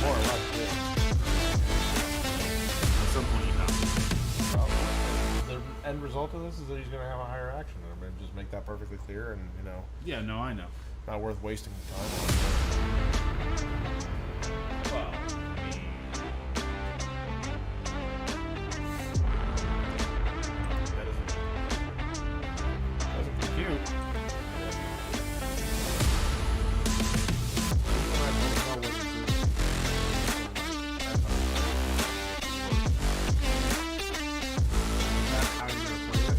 More or less, yeah. At some point you have to. Well, the end result of this is that he's going to have a higher action. I'm going to just make that perfectly clear, and Yeah, no, I know. not worth wasting time on. Well, I mean, Doesn't compute. that's how you're gonna play it.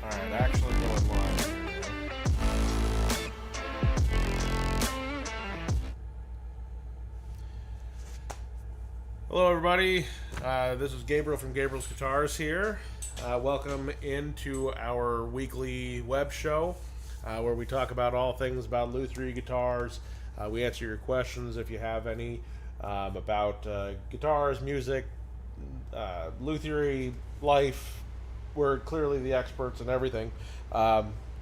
Alright, actually going live here now. Hello, everybody. This is Gabriel from Gabriel's Guitars here. Welcome into our weekly web show where we talk about all things about Luthiery guitars. We answer your questions if you have any about guitars, music, Luthiery, life. We're clearly the experts in everything.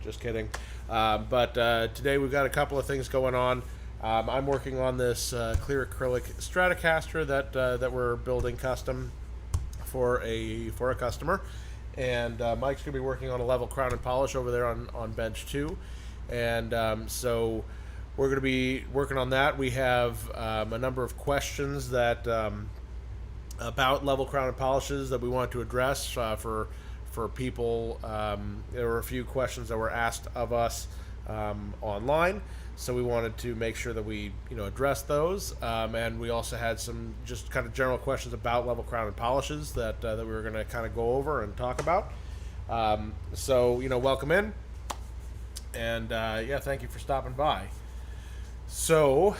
Just kidding. But today we've got a couple of things going on. I'm working on this clear acrylic Stratocaster that we're building custom for a customer, and Mike's gonna be working on a level crown and polish over there on bench 2, and so we're gonna be working on that. We have a number of questions that about level crown and polishes that we want to address for people. There were a few questions that were asked of us online, so we wanted to make sure that we address those, and we also had some just kind of general questions about level crown and polishes that we were going to kind of go over and talk about. So welcome in, and yeah, thank you for stopping by. So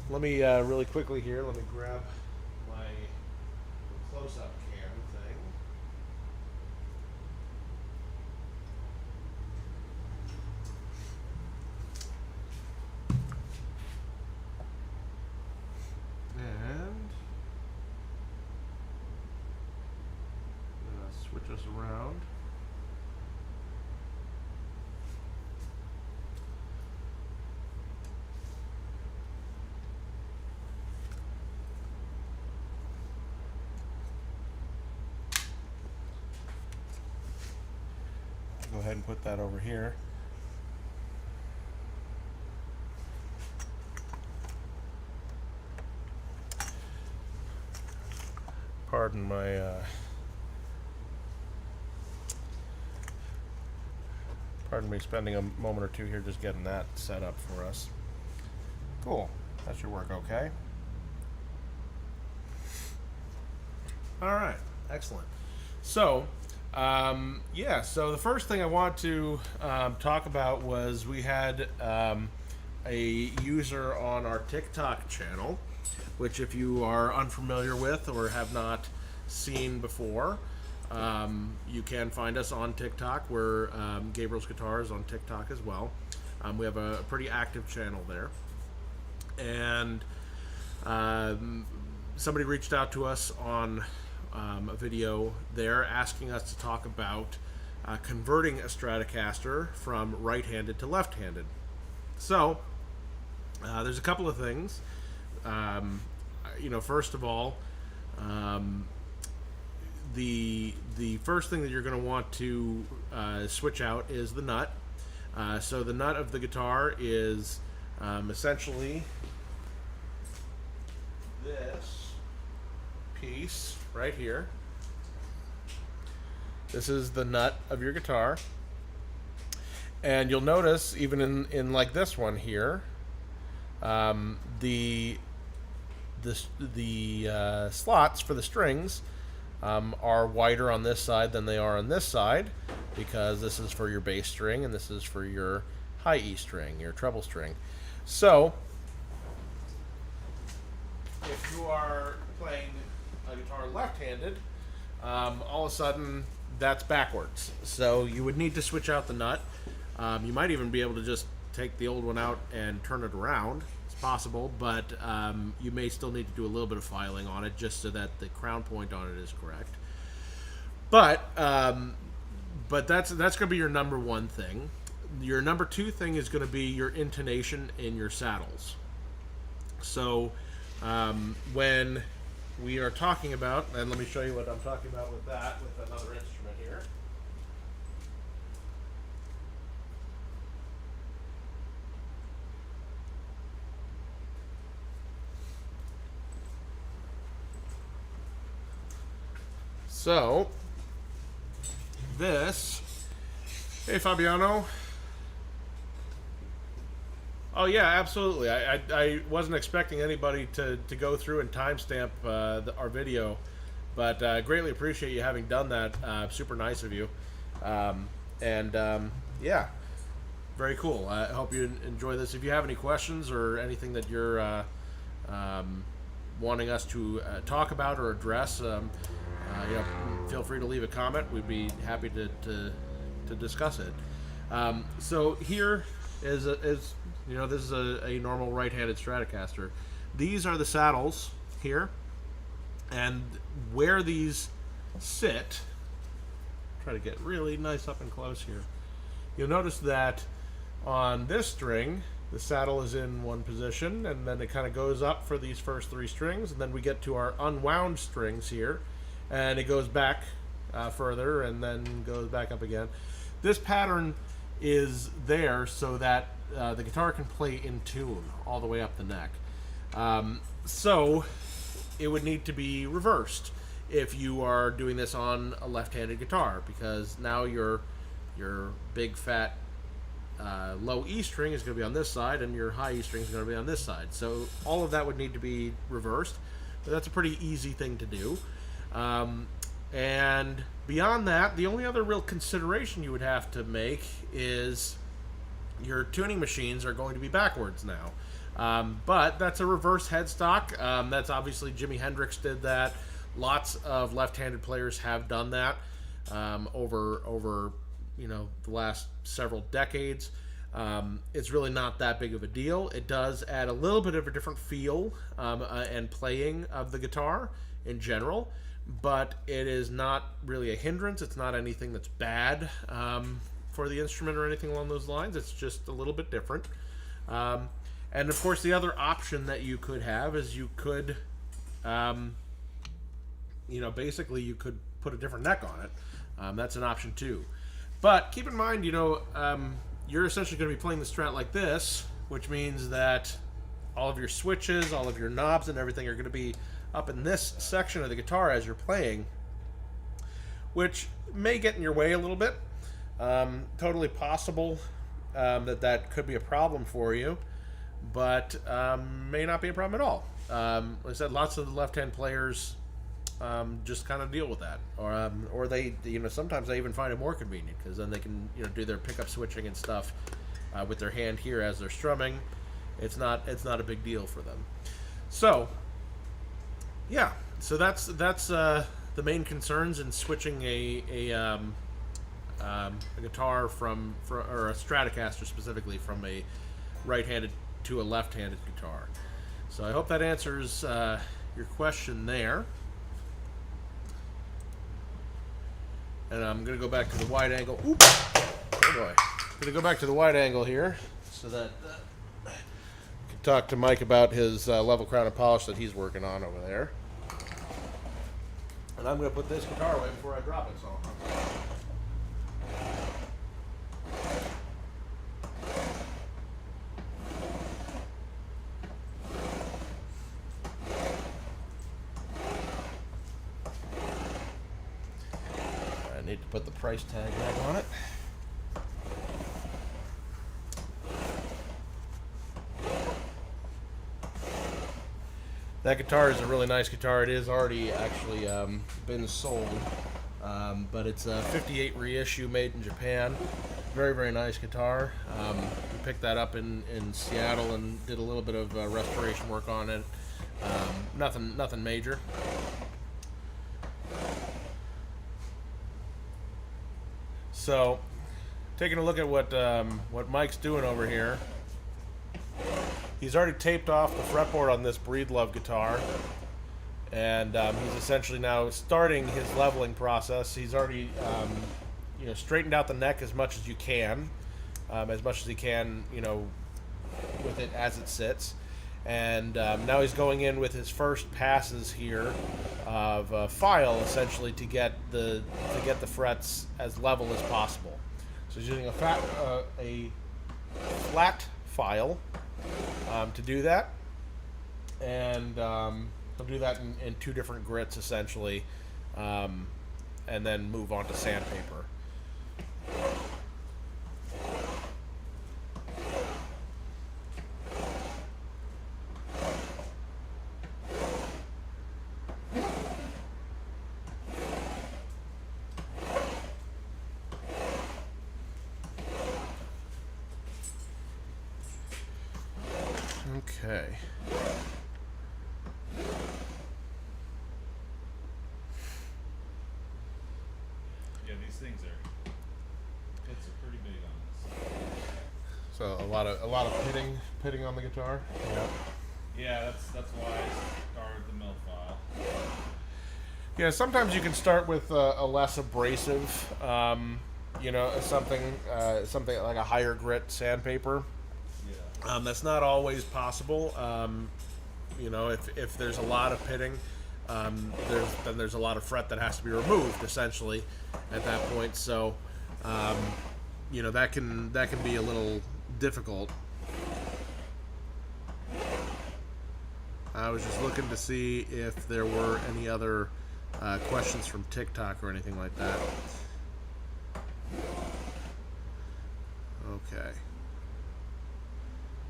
let me really quickly here, let me grab my close-up cam thing. And switch us around. Go ahead and put that over here. Pardon my pardon me spending a moment or two here just getting that set up for us. Cool. That should work okay. All right. Excellent. So, yeah, so the first thing I want to talk about was we had a user on our TikTok channel, which if you are unfamiliar with or have not seen before, you can find us on TikTok. We're Gabriel's Guitars on TikTok as well. We have a pretty active channel there. And somebody reached out to us on a video there asking us to talk about converting a Stratocaster from right-handed to left-handed. So there's a couple of things. First of all, the first thing that you're going to want to switch out is the nut. So the nut of the guitar is essentially this piece right here. This is the nut of your guitar, and you'll notice even in like this one here, the slots for the strings are wider on this side than they are on this side, because this is for your bass string and this is for your high E string, your treble string. So if you are playing a guitar left-handed, all of a sudden that's backwards. So you would need to switch out the nut. You might even be able to just take the old one out and turn it around. It's possible, but you may still need to do a little bit of filing on it just so that the crown point on it is correct. But that's going to be your number one thing. Your number two thing is going to be your intonation in your saddles. So when we are talking about, and let me show you what I'm talking about with that, with another instrument here. So, this, hey Fabiano. Oh yeah, absolutely. I wasn't expecting anybody to go through and timestamp our video, but greatly appreciate you having done that. Super nice of you. Yeah, very cool. I hope you enjoy this. If you have any questions or anything that you're wanting us to talk about or address, feel free to leave a comment. We'd be happy to discuss it. So here is this is a normal right-handed Stratocaster. These are the saddles here, and where these sit, try to get really nice up and close here. You'll notice that on this string, the saddle is in one position, and then it kind of goes up for these first three strings, and then we get to our unwound strings here, and it goes back further and then goes back up again. This pattern is there so that the guitar can play in tune all the way up the neck. So it would need to be reversed if you are doing this on a left-handed guitar, because now your big fat low E string is going to be on this side and your high E string is going to be on this side. So all of that would need to be reversed. But that's a pretty easy thing to do. And beyond that, the only other real consideration you would have to make is your tuning machines are going to be backwards now. But that's a reverse headstock. That's obviously Jimi Hendrix did that. Lots of left-handed players have done that over the last several decades. It's really not that big of a deal. It does add a little bit of a different feel and playing of the guitar in general, but it is not really a hindrance. It's not anything that's bad for the instrument or anything along those lines. It's just a little bit different. And of course, the other option that you could have is you could, basically you could put a different neck on it. That's an option too. But keep in mind, you're essentially going to be playing the Strat like this, which means that all of your switches, all of your knobs and everything are going to be up in this section of the guitar as you're playing, which may get in your way a little bit. Totally possible that could be a problem for you, but may not be a problem at all. Like I said, lots of the left-hand players just kind of deal with that, or they, sometimes they even find it more convenient because then they can, do their pickup switching and stuff with their hand here as they're strumming. It's not a big deal for them. So, yeah, so that's the main concerns in switching a guitar or a Stratocaster specifically from a right-handed to a left-handed guitar. So I hope that answers your question there. And I'm going to go back to the wide angle. Oops. Oh boy. I'm going to go back to the wide angle here so that I can talk to Mike about his level crown and polish that he's working on over there. And I'm going to put this guitar away before I drop it. So I need to put the price tag back on it. That guitar is a really nice guitar. It is already actually been sold, but it's a 58 reissue made in Japan. Very, very nice guitar. We picked that up in Seattle and did a little bit of restoration work on it. Nothing major. So, taking a look at what Mike's doing over here. He's already taped off the fretboard on this Breedlove guitar, and he's essentially now starting his leveling process. He's already, straightened out the neck as much as you can, as much as he can, with it as it sits. And now he's going in with his first passes here of file, essentially to get the frets as level as possible. So he's using a flat file to do that, and he'll do that in two different grits essentially, and then move on to sandpaper. Okay. Yeah, these things are. Hits are pretty big on this. So a lot of pitting on the guitar. Yeah. Yeah, that's why I started the mill file. Yeah. Sometimes you can start with a less abrasive, something like a higher grit sandpaper. Yeah. That's not always possible. If there's a lot of pitting, there's a lot of fret that has to be removed essentially at that point. So, that can be a little difficult. I was just looking to see if there were any other questions from TikTok or anything like that. Okay.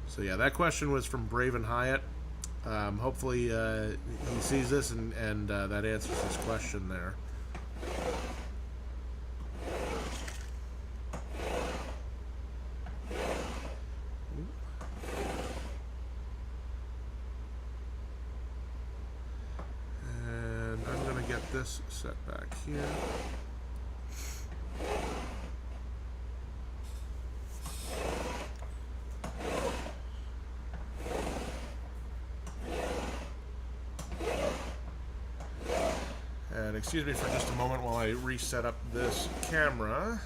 So yeah, that question was from Braven Hyatt. Hopefully he sees this and that answers his question there. And I'm going to get this set back here. And excuse me for just a moment while I reset up this camera.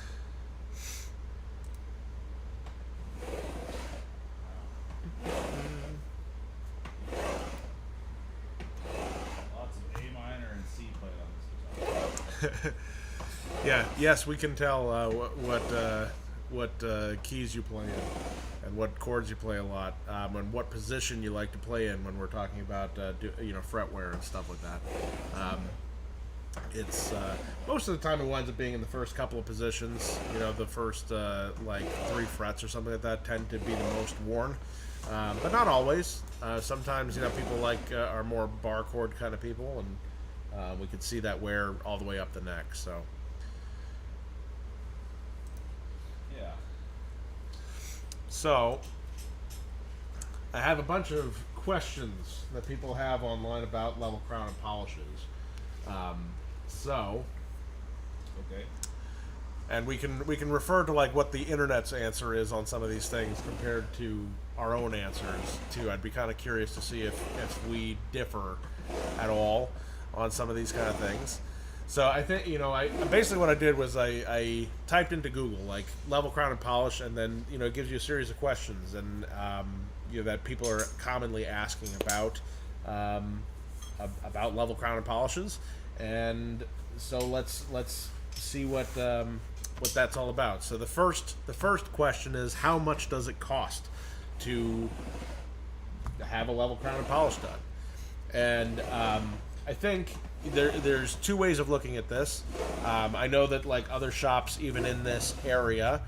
Lots of A minor and C played on this guitar. Yeah, yes, we can tell what keys you play in, and what chords you play a lot, and what position you like to play in when we're talking about fretwear and stuff like that. It's most of the time it winds up being in the first couple of positions. The first like 3 frets or something like that tend to be the most worn, but not always. Sometimes people are more bar chord kind of people, and we can see that wear all the way up the neck. So. Yeah. So, I have a bunch of questions that people have online about level crown and polishes. Okay. And we can refer to what the internet's answer is on some of these things compared to our own answers too. I'd be kind of curious to see if we differ at all on some of these kind of things. So I think I basically what I did was I typed into Google level crown and polish, and then it gives you a series of questions and that people are commonly asking about level crown and polishes, and so let's see what that's all about. So the first question is, how much does it cost to have a level crown and polish done? And I think there's 2 ways of looking at this. I know that other shops, even in this area,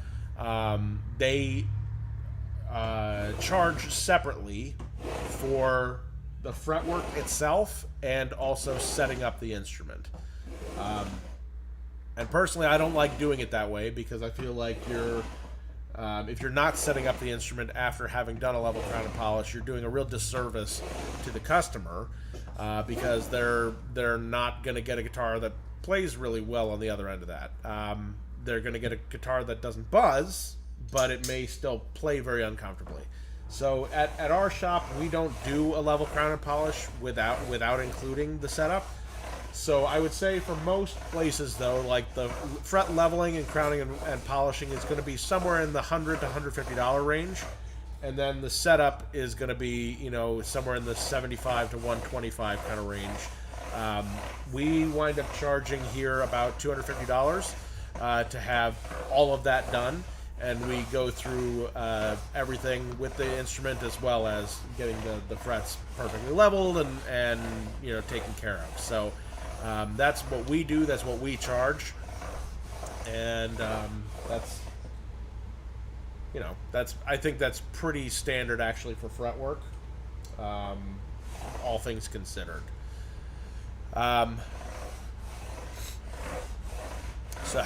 they charge separately for the fretwork itself and also setting up the instrument. And personally, I don't like doing it that way because I feel like if you're not setting up the instrument after having done a level crown and polish, you're doing a real disservice to the customer, because they're not going to get a guitar that plays really well on the other end of that. They're going to get a guitar that doesn't buzz, but it may still play very uncomfortably. So at our shop, we don't do a level crown and polish without including the setup. So I would say for most places, though, like the fret leveling and crowning and polishing is going to be somewhere in the $100 to $150 range. And then the setup is going to be, somewhere in the $75 to $125 kind of range. We wind up charging here about $250 to have all of that done. And we go through everything with the instrument as well as getting the frets perfectly leveled and taken care of. So that's what we do. That's what we charge. And I think that's pretty standard actually for fret work, all things considered. So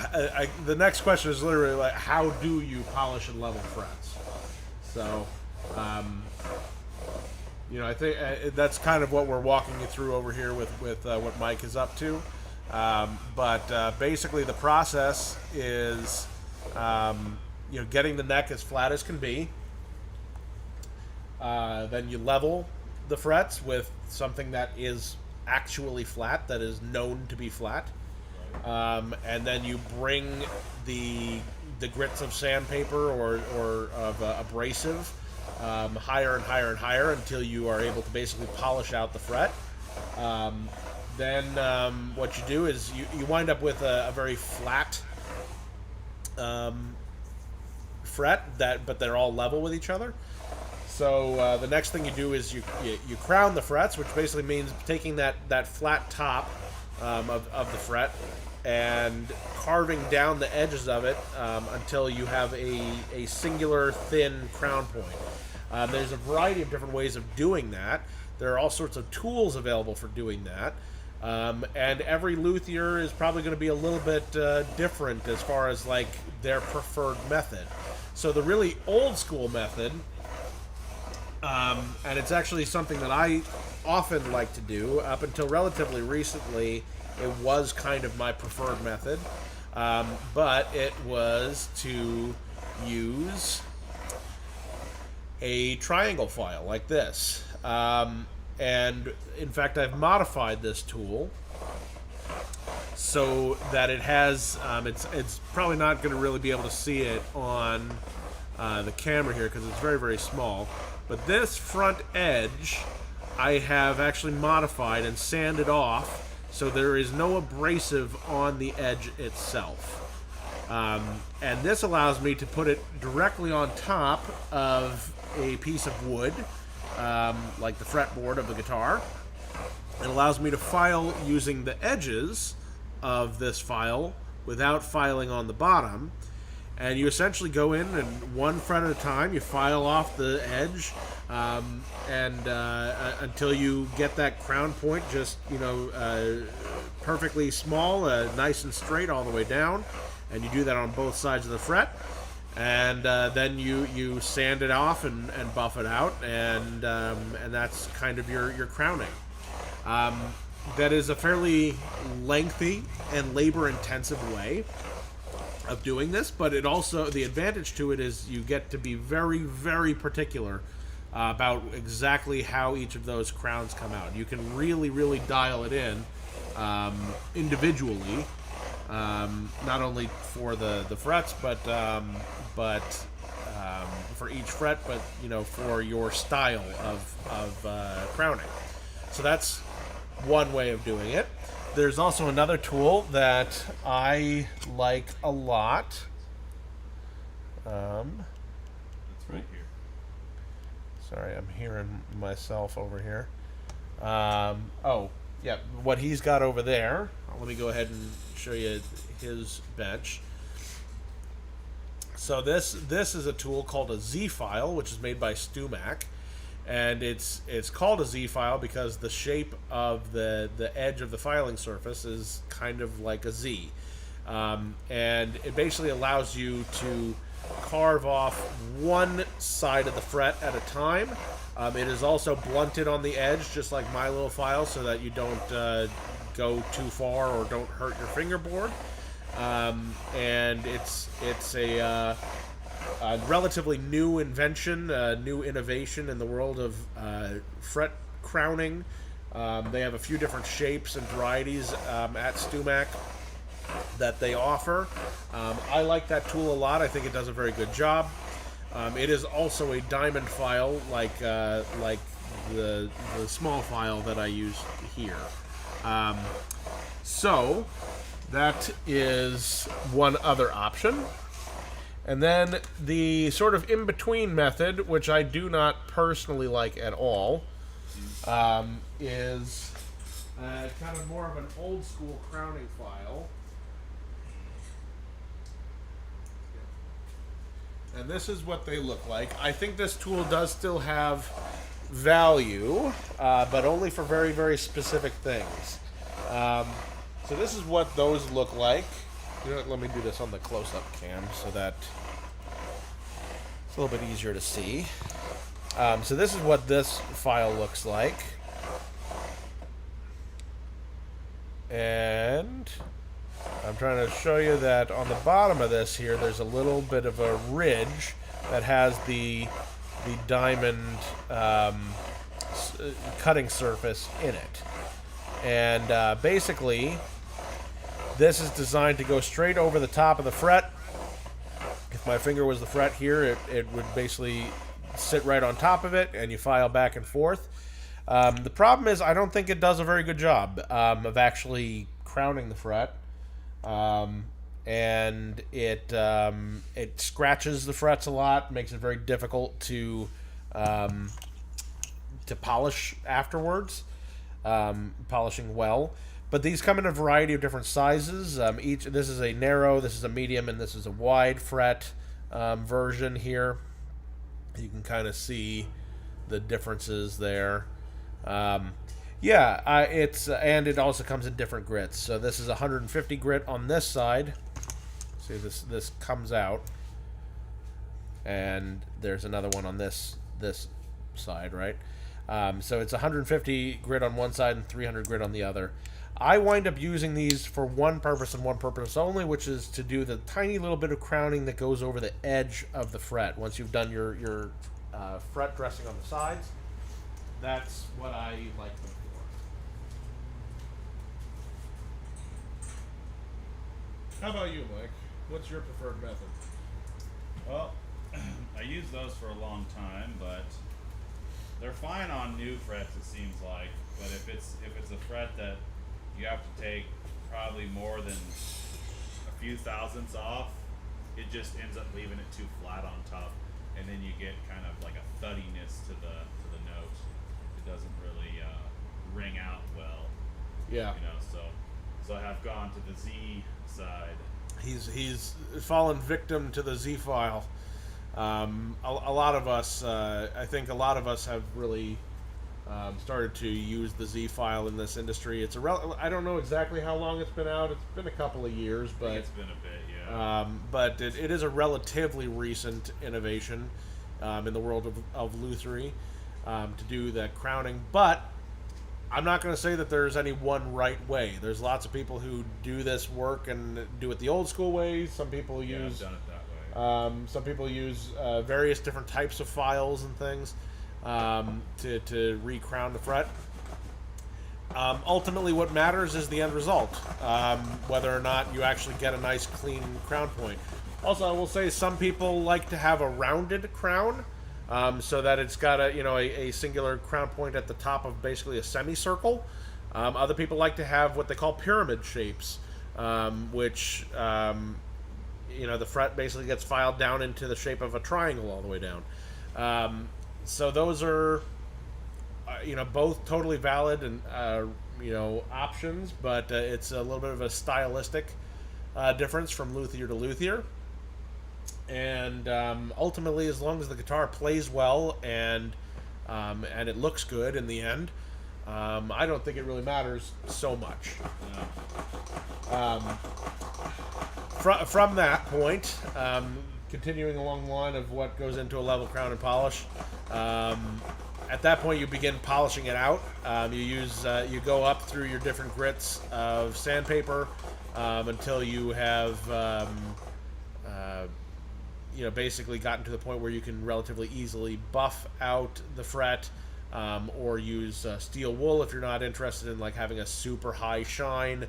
the next question is literally like, how do you polish and level frets? So, I think that's kind of what we're walking you through over here with what Mike is up to. But basically the process is, getting the neck as flat as can be. Then you level the frets with something that is actually flat, that is known to be flat. And then you bring the grits of sandpaper or of abrasive higher and higher and higher until you are able to basically polish out the fret. Then what you do is you wind up with a very flat fret but they're all level with each other. So the next thing you do is you crown the frets, which basically means taking that flat top of the fret and carving down the edges of it until you have a singular thin crown point. There's a variety of different ways of doing that. There are all sorts of tools available for doing that. And every luthier is probably going to be a little bit different as far as like their preferred method. So the really old school method, and it's actually something that I often like to do, up until relatively recently, it was kind of my preferred method, but it was to use a triangle file like this. And in fact, I've modified this tool so that it has, it's probably not going to really be able to see it on the camera here because it's very, very small. But this front edge I have actually modified and sanded off so there is no abrasive on the edge itself. And this allows me to put it directly on top of a piece of wood, like the fretboard of the guitar. It allows me to file using the edges of this file without filing on the bottom. And you essentially go in and one fret at a time, you file off the edge until you get that crown point just, perfectly small, nice and straight all the way down. And you do that on both sides of the fret. And then you sand it off and buff it out, and that's kind of your crowning. That is a fairly lengthy and labor-intensive way of doing this, but it also, the advantage to it is you get to be very, very particular about exactly how each of those crowns come out. You can really, really dial it in individually, not only for the frets, but for each fret, but for your style of crowning. So that's one way of doing it. There's also another tool that I like a lot. It's right here. Sorry, I'm hearing myself over here. Oh, yeah, what he's got over there. Let me go ahead and show you his bench. So this is a tool called a Z-file, which is made by StuMac. And it's called a Z-file because the shape of the edge of the filing surface is kind of like a Z. And it basically allows you to carve off one side of the fret at a time. It is also blunted on the edge, just like my little file, so that you don't go too far or don't hurt your fingerboard. And it's a relatively new invention, new innovation in the world of fret crowning. They have a few different shapes and varieties at StuMac that they offer. I like that tool a lot. I think it does a very good job. It is also a diamond file, like the small file that I use here. So that is one other option. And then the sort of in-between method, which I do not personally like at all, is kind of more of an old-school crowning file. And this is what they look like. I think this tool does still have value, but only for very, very specific things. So this is what those look like. You know what, let me do this on the close-up cam so that it's a little bit easier to see. So this is what this file looks like. And I'm trying to show you that on the bottom of this here, there's a little bit of a ridge that has the diamond cutting surface in it. And basically, this is designed to go straight over the top of the fret. If my finger was the fret here, it would basically sit right on top of it, and you file back and forth. The problem is I don't think it does a very good job of actually crowning the fret. And it scratches the frets a lot, makes it very difficult to polish afterwards, polishing well. But these come in a variety of different sizes. This is a narrow, this is a medium, and this is a wide fret version here. You can kind of see the differences there. And it also comes in different grits. So this is 150 grit on this side. See, this comes out, and there's another one on this side, right? So it's 150 grit on one side and 300 grit on the other. I wind up using these for one purpose and one purpose only, which is to do the tiny little bit of crowning that goes over the edge of the fret. Once you've done your fret dressing on the sides, that's what I like them for. How about you, Mike? What's your preferred method? Well, I used those for a long time, but they're fine on new frets, it seems like. But if it's a fret that you have to take probably more than a few thousandths off, it just ends up leaving it too flat on top, and then you get kind of like a thuddiness to the note. It doesn't really ring out well. Yeah. So I have gone to the Z side. He's fallen victim to the Z file. A lot of us, I think a lot of us have really started to use the Z file in this industry. It's I don't know exactly how long it's been out. It's been a couple of years, but it's been a bit, yeah. But it is a relatively recent innovation in the world of Luthiery to do the crowning. But I'm not going to say that there's any one right way. There's lots of people who do this work and do it the old school way. Some people use I've done it that way. some people use various different types of files and things to re-crown the fret. Ultimately, what matters is the end result, whether or not you actually get a nice clean crown point. Also, I will say some people like to have a rounded crown, so that it's got a singular crown point at the top of basically a semicircle. Other people like to have what they call pyramid shapes, which the fret basically gets filed down into the shape of a triangle all the way down. So those are both totally valid and options, but it's a little bit of a stylistic difference from luthier to luthier. And ultimately, as long as the guitar plays well and it looks good in the end, I don't think it really matters so much. From that point, continuing along the line of what goes into a level crown and polish, at that point, you begin polishing it out. You go up through your different grits of sandpaper until you have basically gotten to the point where you can relatively easily buff out the fret, or use steel wool if you're not interested in like having a super high shine.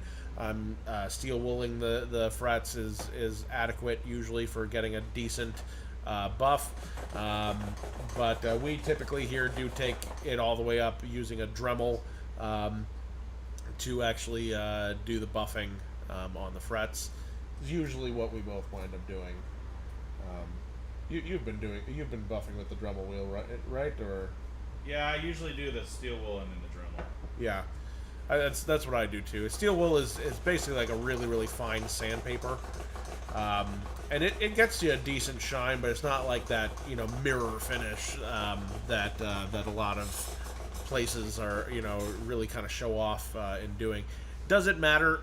Steel wooling the frets is adequate usually for getting a decent buff, but we typically here do take it all the way up using a Dremel to actually do the buffing on the frets. Is usually what we both wind up doing. You've been buffing with the Dremel wheel, right? Or Yeah, I usually do the steel wool and then the Dremel. yeah, that's what I do too. Steel wool is basically like a really really fine sandpaper, and it gets you a decent shine, but it's not like that mirror finish that a lot of places are really kind of show off in doing. Does it matter?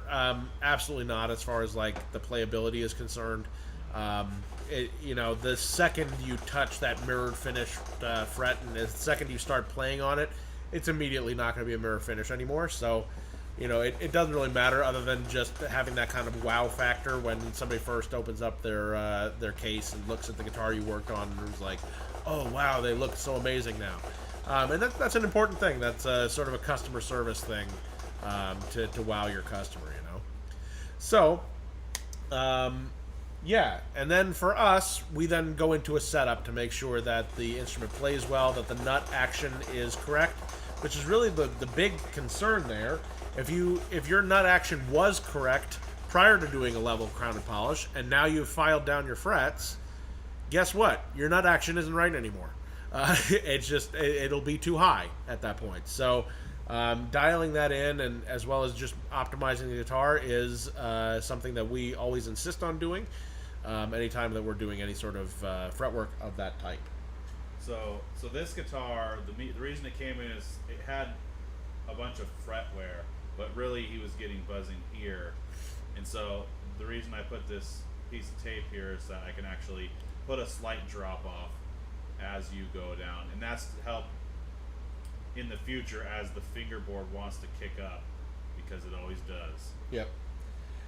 Absolutely not, as far as like the playability is concerned. The second you touch that mirrored finish fret, and the second you start playing on it, it's immediately not going to be a mirror finish anymore. So, it doesn't really matter, other than just having that kind of wow factor when somebody first opens up their case and looks at the guitar you worked on and is like, oh wow, they look so amazing now. And that's an important thing. That's sort of a customer service thing, to wow your customer, So, yeah, and then for us, we then go into a setup to make sure that the instrument plays well, that the nut action is correct, which is really the big concern there. If your nut action was correct prior to doing a level crown and polish, and now you've filed down your frets, guess what? Your nut action isn't right anymore. It'll be too high at that point. So dialing that in, and as well as just optimizing the guitar, is something that we always insist on doing anytime that we're doing any sort of fretwork of that type. So this guitar, the reason it came in is it had a bunch of fret wear, but really he was getting buzzing here, and so the reason I put this piece of tape here is that I can actually put a slight drop off as you go down, and that's to help in the future as the fingerboard wants to kick up, because it always does. Yep.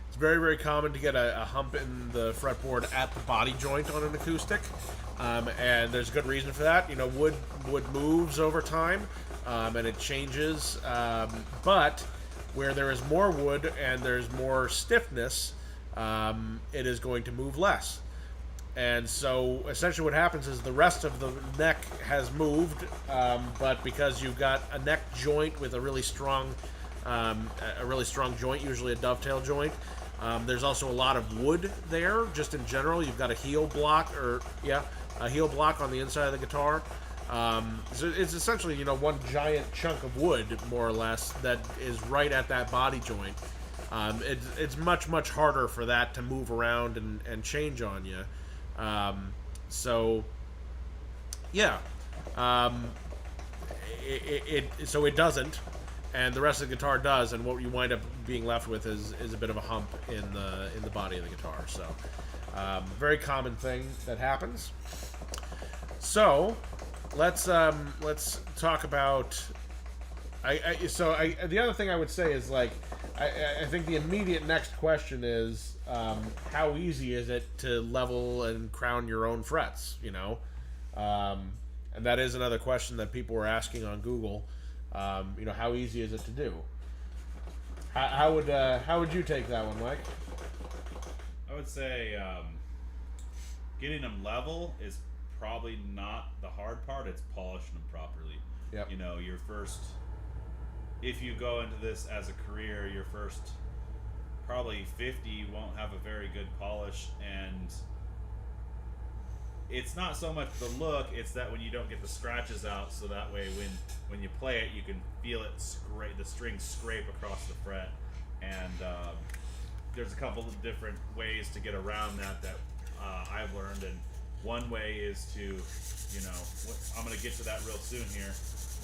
It's very, very common to get a hump in the fretboard at the body joint on an acoustic, and there's a good reason for that. Wood moves over time, and it changes, but where there is more wood and there's more stiffness, it is going to move less. And so essentially what happens is the rest of the neck has moved, but because you've got a neck joint with a really strong joint, usually a dovetail joint, there's also a lot of wood there. Just in general, you've got a heel block on the inside of the guitar. So it's essentially one giant chunk of wood, more or less, that is right at that body joint. It's much harder for that to move around and change on you. So it doesn't, and the rest of the guitar does, and what you wind up being left with is a bit of a hump in the body of the guitar. So very common thing that happens. So let's talk about. The other thing I would say is, like, I think the immediate next question is, how easy is it to level and crown your own frets? And that is another question that people were asking on Google. How easy is it to do? How would you take that one, Mike? I would say getting them level is probably not the hard part. It's polishing them properly. Yep. Your first, if you go into this as a career, your first probably 50 won't have a very good polish, and it's not so much the look, it's that when you don't get the scratches out, so that way when you play it, you can feel it the strings scrape across the fret. And there's a couple of different ways to get around that I've learned, and one way is to, I'm going to get to that real soon here,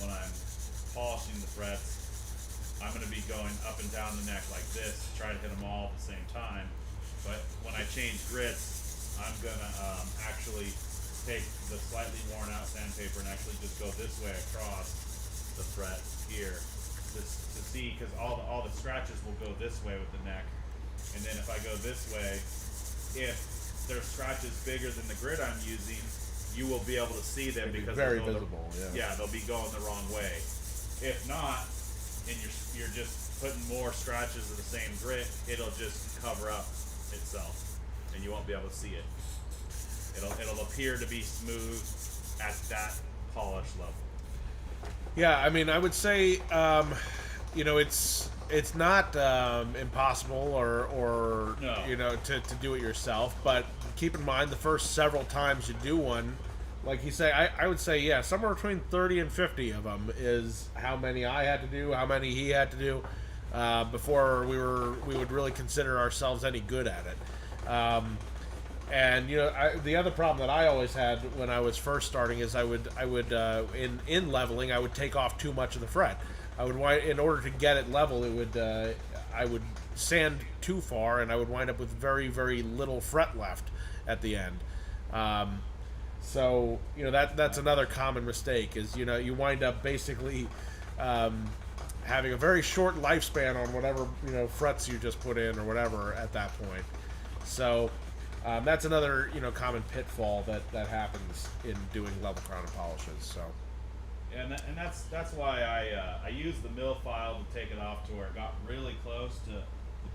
when I'm polishing the frets, I'm going to be going up and down the neck like this to try to hit them all at the same time. But when I change grits, I'm going to actually take the slightly worn out sandpaper and actually just go this way across the fret here, just to see, because all the scratches will go this way with the neck, and then if I go this way, if there's scratches bigger than the grit I'm using, you will be able to see them because very they'll go visible. yeah, they'll be going the wrong way. If not, and you're just putting more scratches of the same grit, it'll just cover up itself, and you won't be able to see it. It'll appear to be smooth at that polish level. Yeah, I mean, I would say, you know, it's not impossible or No. you know, to do it yourself. But keep in mind, the first several times you do one, like you say, I would say, yeah, somewhere between 30 and 50 of them is how many I had to do, how many he had to do, before we would really consider ourselves any good at it. And you know, the other problem that I always had when I was first starting is I would in leveling, I would take off too much of the fret. I would in order to get it level, I would sand too far, and I would wind up with very, very little fret left at the end. So you know, that's another common mistake is, you know, you wind up basically having a very short lifespan on whatever, you know, frets you just put in or whatever at that point. So that's another, you know, common pitfall that happens in doing level crown and polishes. So. Yeah, and that's why I used the mill file to take it off to where it got really close to the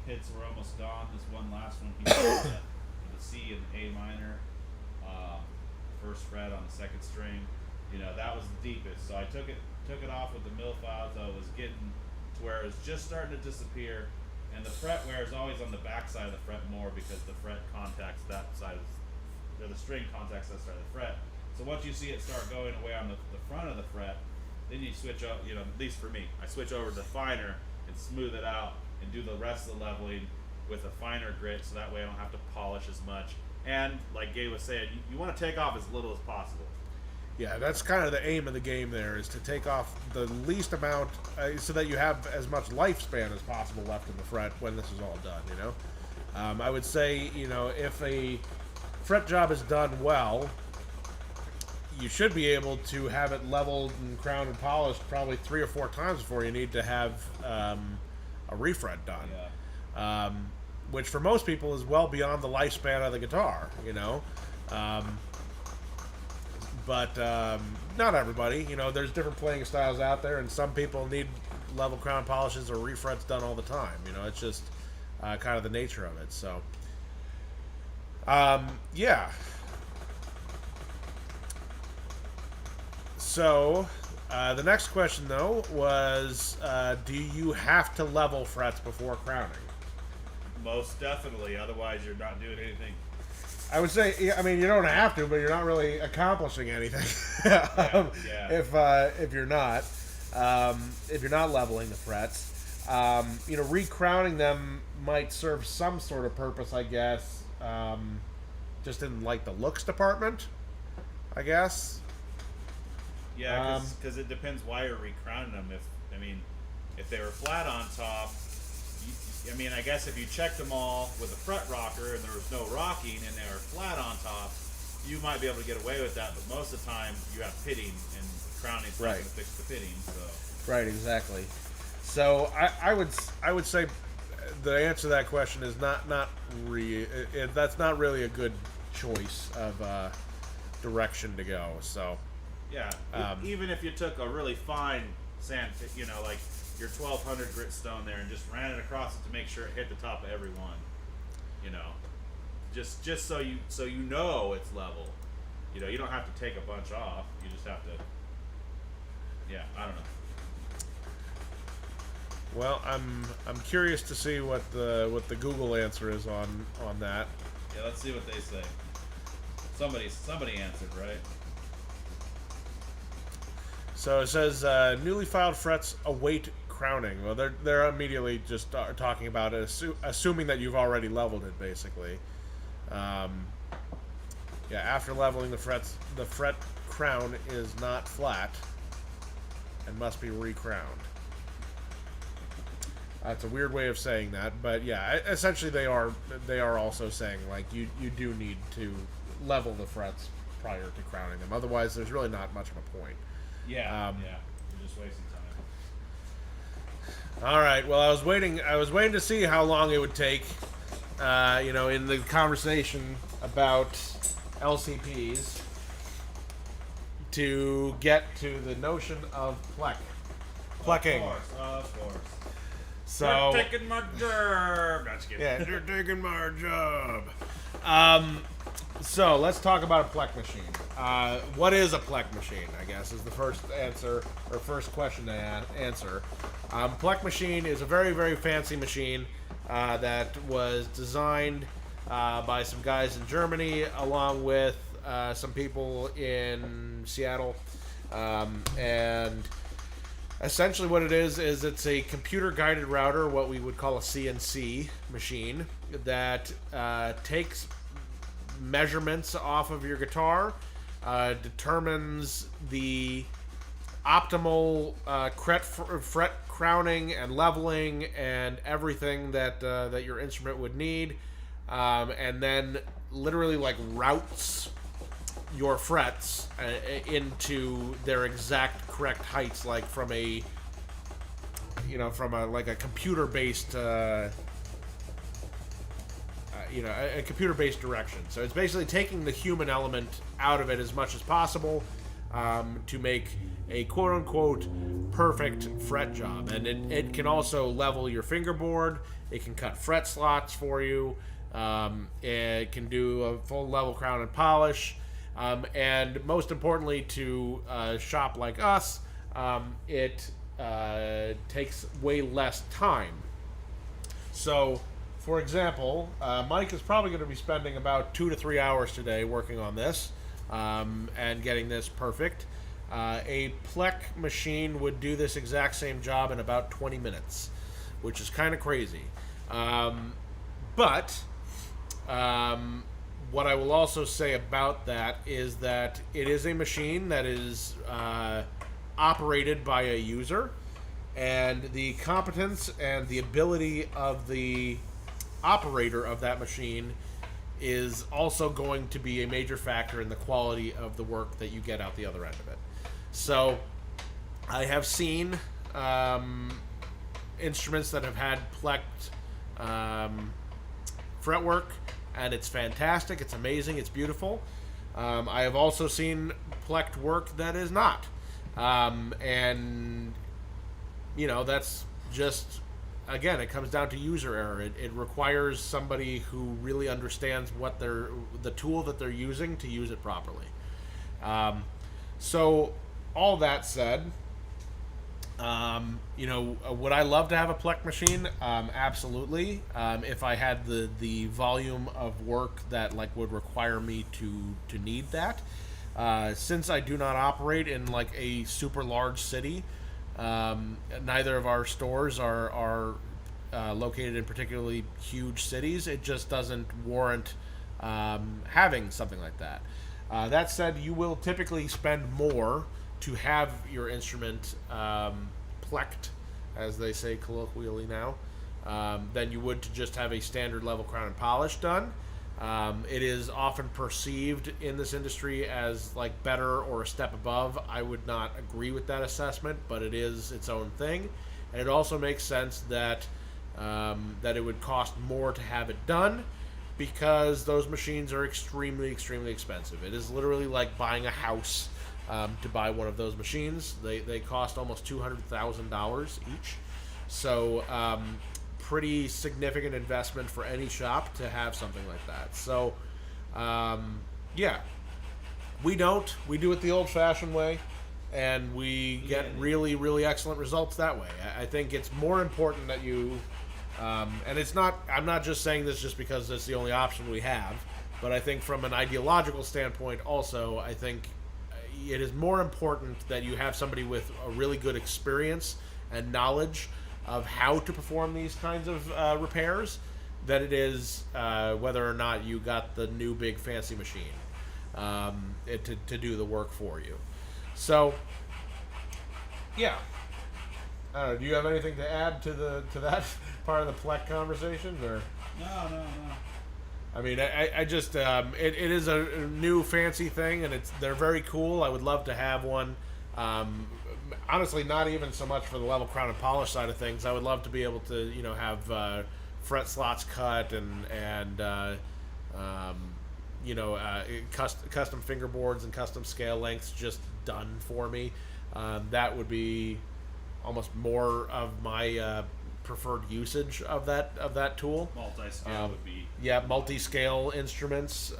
pits were almost gone. This one last one here, the C and A minor, first fret on the second string. You know, that was the deepest. So I took it off with the mill file, so it was getting to where it was just starting to disappear. And the fret wear is always on the back side of the fret more because the fret contacts that side or the string contacts that side of the fret. So once you see it start going away on the front of the fret, then you switch up, you know, at least for me, I switch over to the finer and smooth it out and do the rest of the leveling with a finer grit, so that way I don't have to polish as much. And like Gabe was saying, you want to take off as little as possible. Yeah, that's kind of the aim of the game there, is to take off the least amount so that you have as much lifespan as possible left in the fret when this is all done, you know? I would say, you know, if a fret job is done well, you should be able to have it leveled and crowned and polished probably 3 or 4 times before you need to have a refret done. Yeah. Which for most people is well beyond the lifespan of the guitar, you know? But not everybody. You know, there's different playing styles out there, and some people need level crown polishes or refrets done all the time. You know, it's just kind of the nature of it. So, yeah. So, the next question, though, was do you have to level frets before crowning? Most definitely. Otherwise, you're not doing anything. I would say, I mean, you don't have to, but you're not really accomplishing anything if you're not leveling the frets. You know, recrowning them might serve some sort of purpose, I guess, just in like the looks department, I guess. Yeah, because it depends why you're recrowning them. If they were flat on top, I guess if you checked them all with a fret rocker and there was no rocking and they were flat on top, you might be able to get away with that. But most of the time, you have pitting, and crowning's not going to fix the pitting. So. Right, exactly. So I would say the answer to that question is that's not really a good choice of direction to go. So. Yeah, even if you took a really fine sand, you know, like your 1200 grit stone there, and just ran it across it to make sure it hit the top of every one, you know, just so you know it's level. You know, you don't have to take a bunch off. You just have to. Yeah, I don't know. Well, I'm curious to see what the Google answer is on that. Yeah, let's see what they say. Somebody answered, right? So it says newly filed frets await crowning. Well, they're immediately just talking about it, assuming that you've already leveled it, basically. Yeah, after leveling the fret crown is not flat and must be recrowned. It's a weird way of saying that, but yeah, essentially they are also saying like you do need to level the frets prior to crowning them. Otherwise, there's really not much of a point. Yeah, you're just wasting time. All right. Well, I was waiting to see how long it would take. In the conversation about LCPs, to get to the notion of plecking. Of course. So you're taking my job. Not just kidding. yeah, you're taking my job. So let's talk about a plec machine. What is a plec machine? I guess is the first answer or first question to answer. Plec machine is a very, very fancy machine that was designed by some guys in Germany, along with some people in Seattle, and essentially what it is it's a computer-guided router, what we would call a CNC machine, that takes measurements off of your guitar, determines the optimal fret crowning and leveling and everything that your instrument would need, and then literally like routes your frets into their exact correct heights, like from a computer based a computer based direction. So it's basically taking the human element out of it as much as possible, to make a quote unquote perfect fret job. And it can also level your fingerboard. It can cut fret slots for you. It can do a full level crown and polish. And most importantly, to a shop like us, it takes way less time. So, for example, Mike is probably going to be spending about 2 to 3 hours today working on this, and getting this perfect. A plec machine would do this exact same job in about 20 minutes, which is kind of crazy. But what I will also say about that is that it is a machine that is operated by a user, and the competence and the ability of the operator of that machine is also going to be a major factor in the quality of the work that you get out the other end of it. So I have seen instruments that have had plecked fretwork, and it's fantastic, it's amazing, it's beautiful. I have also seen plecked work that is not. And, that's just, again, it comes down to user error. It requires somebody who really understands what the tool that they're using to use it properly. So, all that said, would I love to have a plec machine? Absolutely. If I had the volume of work that would require me to need that. Since I do not operate in a super large city, neither of our stores are located in particularly huge cities. It just doesn't warrant having something like that. That said, you will typically spend more to have your instrument plecked, as they say colloquially now, than you would to just have a standard level crown and polish done. It is often perceived in this industry as better or a step above. I would not agree with that assessment, but it is its own thing, and it also makes sense that it would cost more to have it done, because those machines are extremely, extremely expensive. It is literally like buying a house. To buy one of those machines, they cost almost $200,000 each. So pretty significant investment for any shop to have something like that. So we do it the old-fashioned way, and we get really, really excellent results that way. I think it's more important that you and I'm not just saying this just because it's the only option we have, but I think from an ideological standpoint also, I think it is more important that you have somebody with a really good experience and knowledge of how to perform these kinds of repairs than it is whether or not you got the new big fancy machine to do the work for you. So, yeah. I don't know, do you have anything to add to that part of the plec conversation, or? No. I mean, I just it is a new fancy thing, and they're very cool. I would love to have one. Um, Honestly, not even so much for the level crown and polish side of things. I would love to be able to have fret slots cut and um, custom fingerboards and custom scale lengths just done for me. That would be almost more of my preferred usage of that tool. Multi-scale would be. Yeah, multi-scale instruments.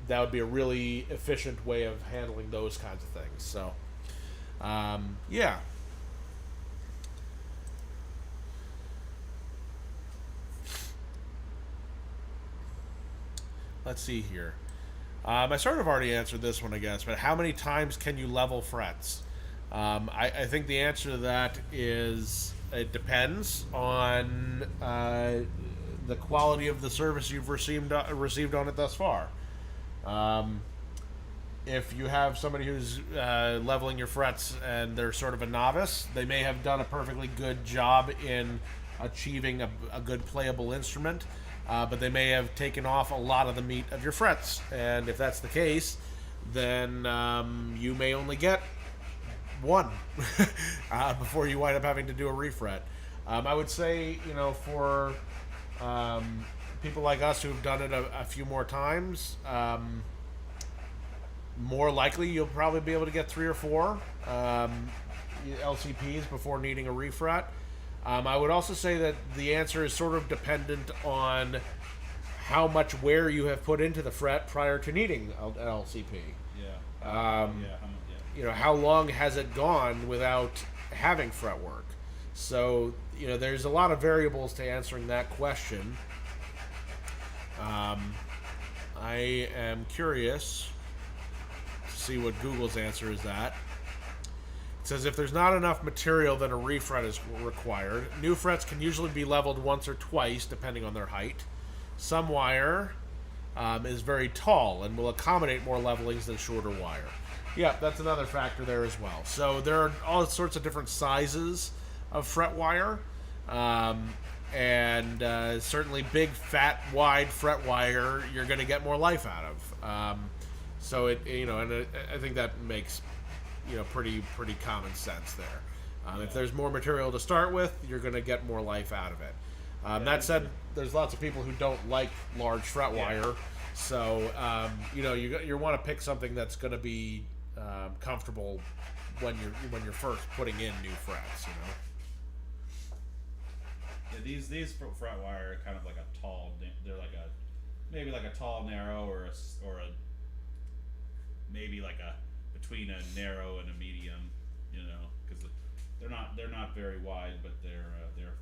That would be a really efficient way of handling those kinds of things. So, yeah. Let's see here. I sort of already answered this one, I guess, but how many times can you level frets? I think the answer to that is it depends on the quality of the service you've received on it thus far. If you have somebody who's leveling your frets and they're sort of a novice, they may have done a perfectly good job in achieving a good playable instrument, but they may have taken off a lot of the meat of your frets. And if that's the case, then you may only get one before you wind up having to do a refret. I would say, for people like us who've done it a few more times, more likely you'll probably be able to get 3 or 4 LCPs before needing a refret. I would also say that the answer is sort of dependent on how much wear you have put into the fret prior to needing an LCP. How long has it gone without having fret work? So, there's a lot of variables to answering that question. I am curious to see what Google's answer is that. It says if there's not enough material, then a refret is required. New frets can usually be leveled once or twice, depending on their height. Some wire is very tall and will accommodate more levelings than shorter wire. Yeah, that's another factor there as well. So there are all sorts of different sizes of fret wire. And certainly big, fat, wide fret wire, you're going to get more life out of. So I think that makes, pretty common sense there. If there's more material to start with, you're going to get more life out of it. That said, there's lots of people who don't like large fret wire. So, you want to pick something that's going to be comfortable when you're first putting in new frets, Yeah, these fret wire are kind of like a tall. They're maybe like a tall narrow or a maybe like a between a narrow and a medium, because they're not very wide, but they're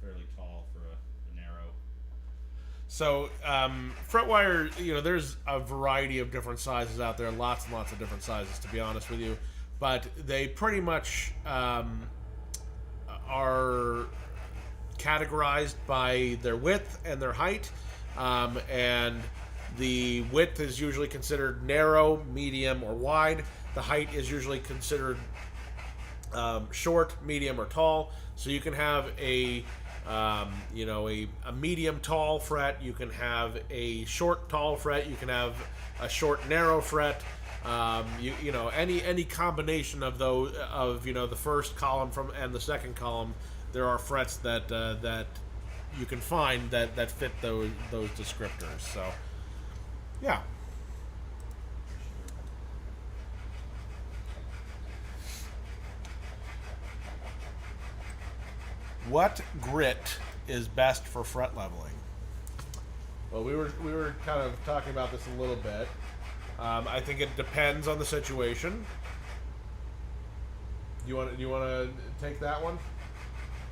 fairly tall for a narrow. So fret wire, there's a variety of different sizes out there, lots and lots of different sizes, to be honest with you, but they pretty much are categorized by their width and their height, and the width is usually considered narrow, medium, or wide. The height is usually considered short, medium, or tall. So you can have a medium tall fret. You can have a short tall fret. You can have a short narrow fret. Any combination of those the first column and the second column. There are frets that you can find that fit those descriptors. So, yeah. What grit is best for fret leveling? Well, we were kind of talking about this a little bit. I think it depends on the situation. Do you want to take that one?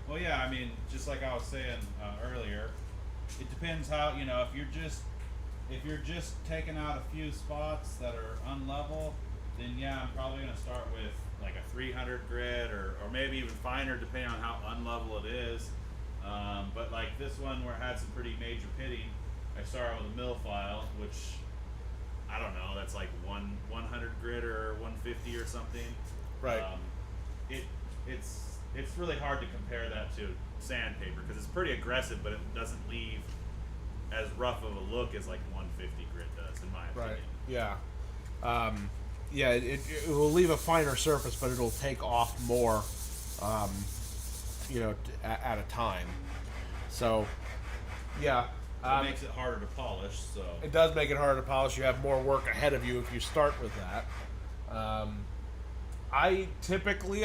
Well, yeah, I mean, just like I was saying earlier, it depends how, if you're just taking out a few spots that are unlevel, then yeah, I'm probably going to start with like a 300 grit or maybe even finer depending on how unlevel it is. But like this one where it had some pretty major pitting, I started with a mill file, which I don't know, that's like 100 grit or 150 or something. Right. It's really hard to compare that to sandpaper because it's pretty aggressive, but it doesn't leave as rough of a look as like 150 grit does, in my opinion. Yeah. Yeah, it will leave a finer surface, but it'll take off more, at a time. So, yeah. It makes it harder to polish, so... It does make it harder to polish. You have more work ahead of you if you start with that. I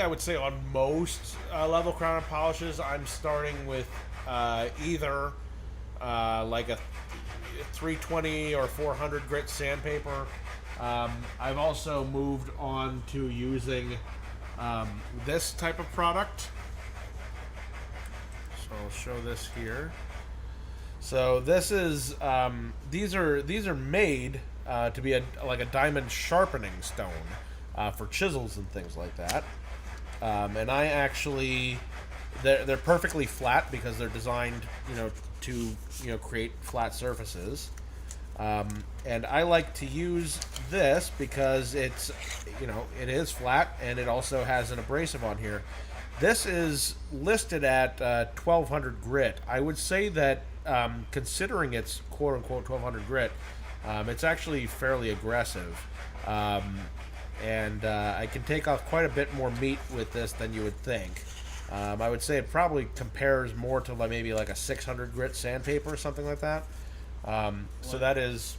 would say on most level crown polishes, I'm starting with either like a 320 or 400 grit sandpaper. I've also moved on to using this type of product. So I'll show this here. So this is these are made to be like a diamond sharpening stone for chisels and things like that. And I actually they're perfectly flat because they're designed to create flat surfaces. And I like to use this because it's it is flat and it also has an abrasive on here. This is listed at 1200 grit. I would say that considering it's quote unquote 1200 grit, it's actually fairly aggressive. And I can take off quite a bit more meat with this than you would think. I would say it probably compares more to maybe like a 600 grit sandpaper or something like that. So that is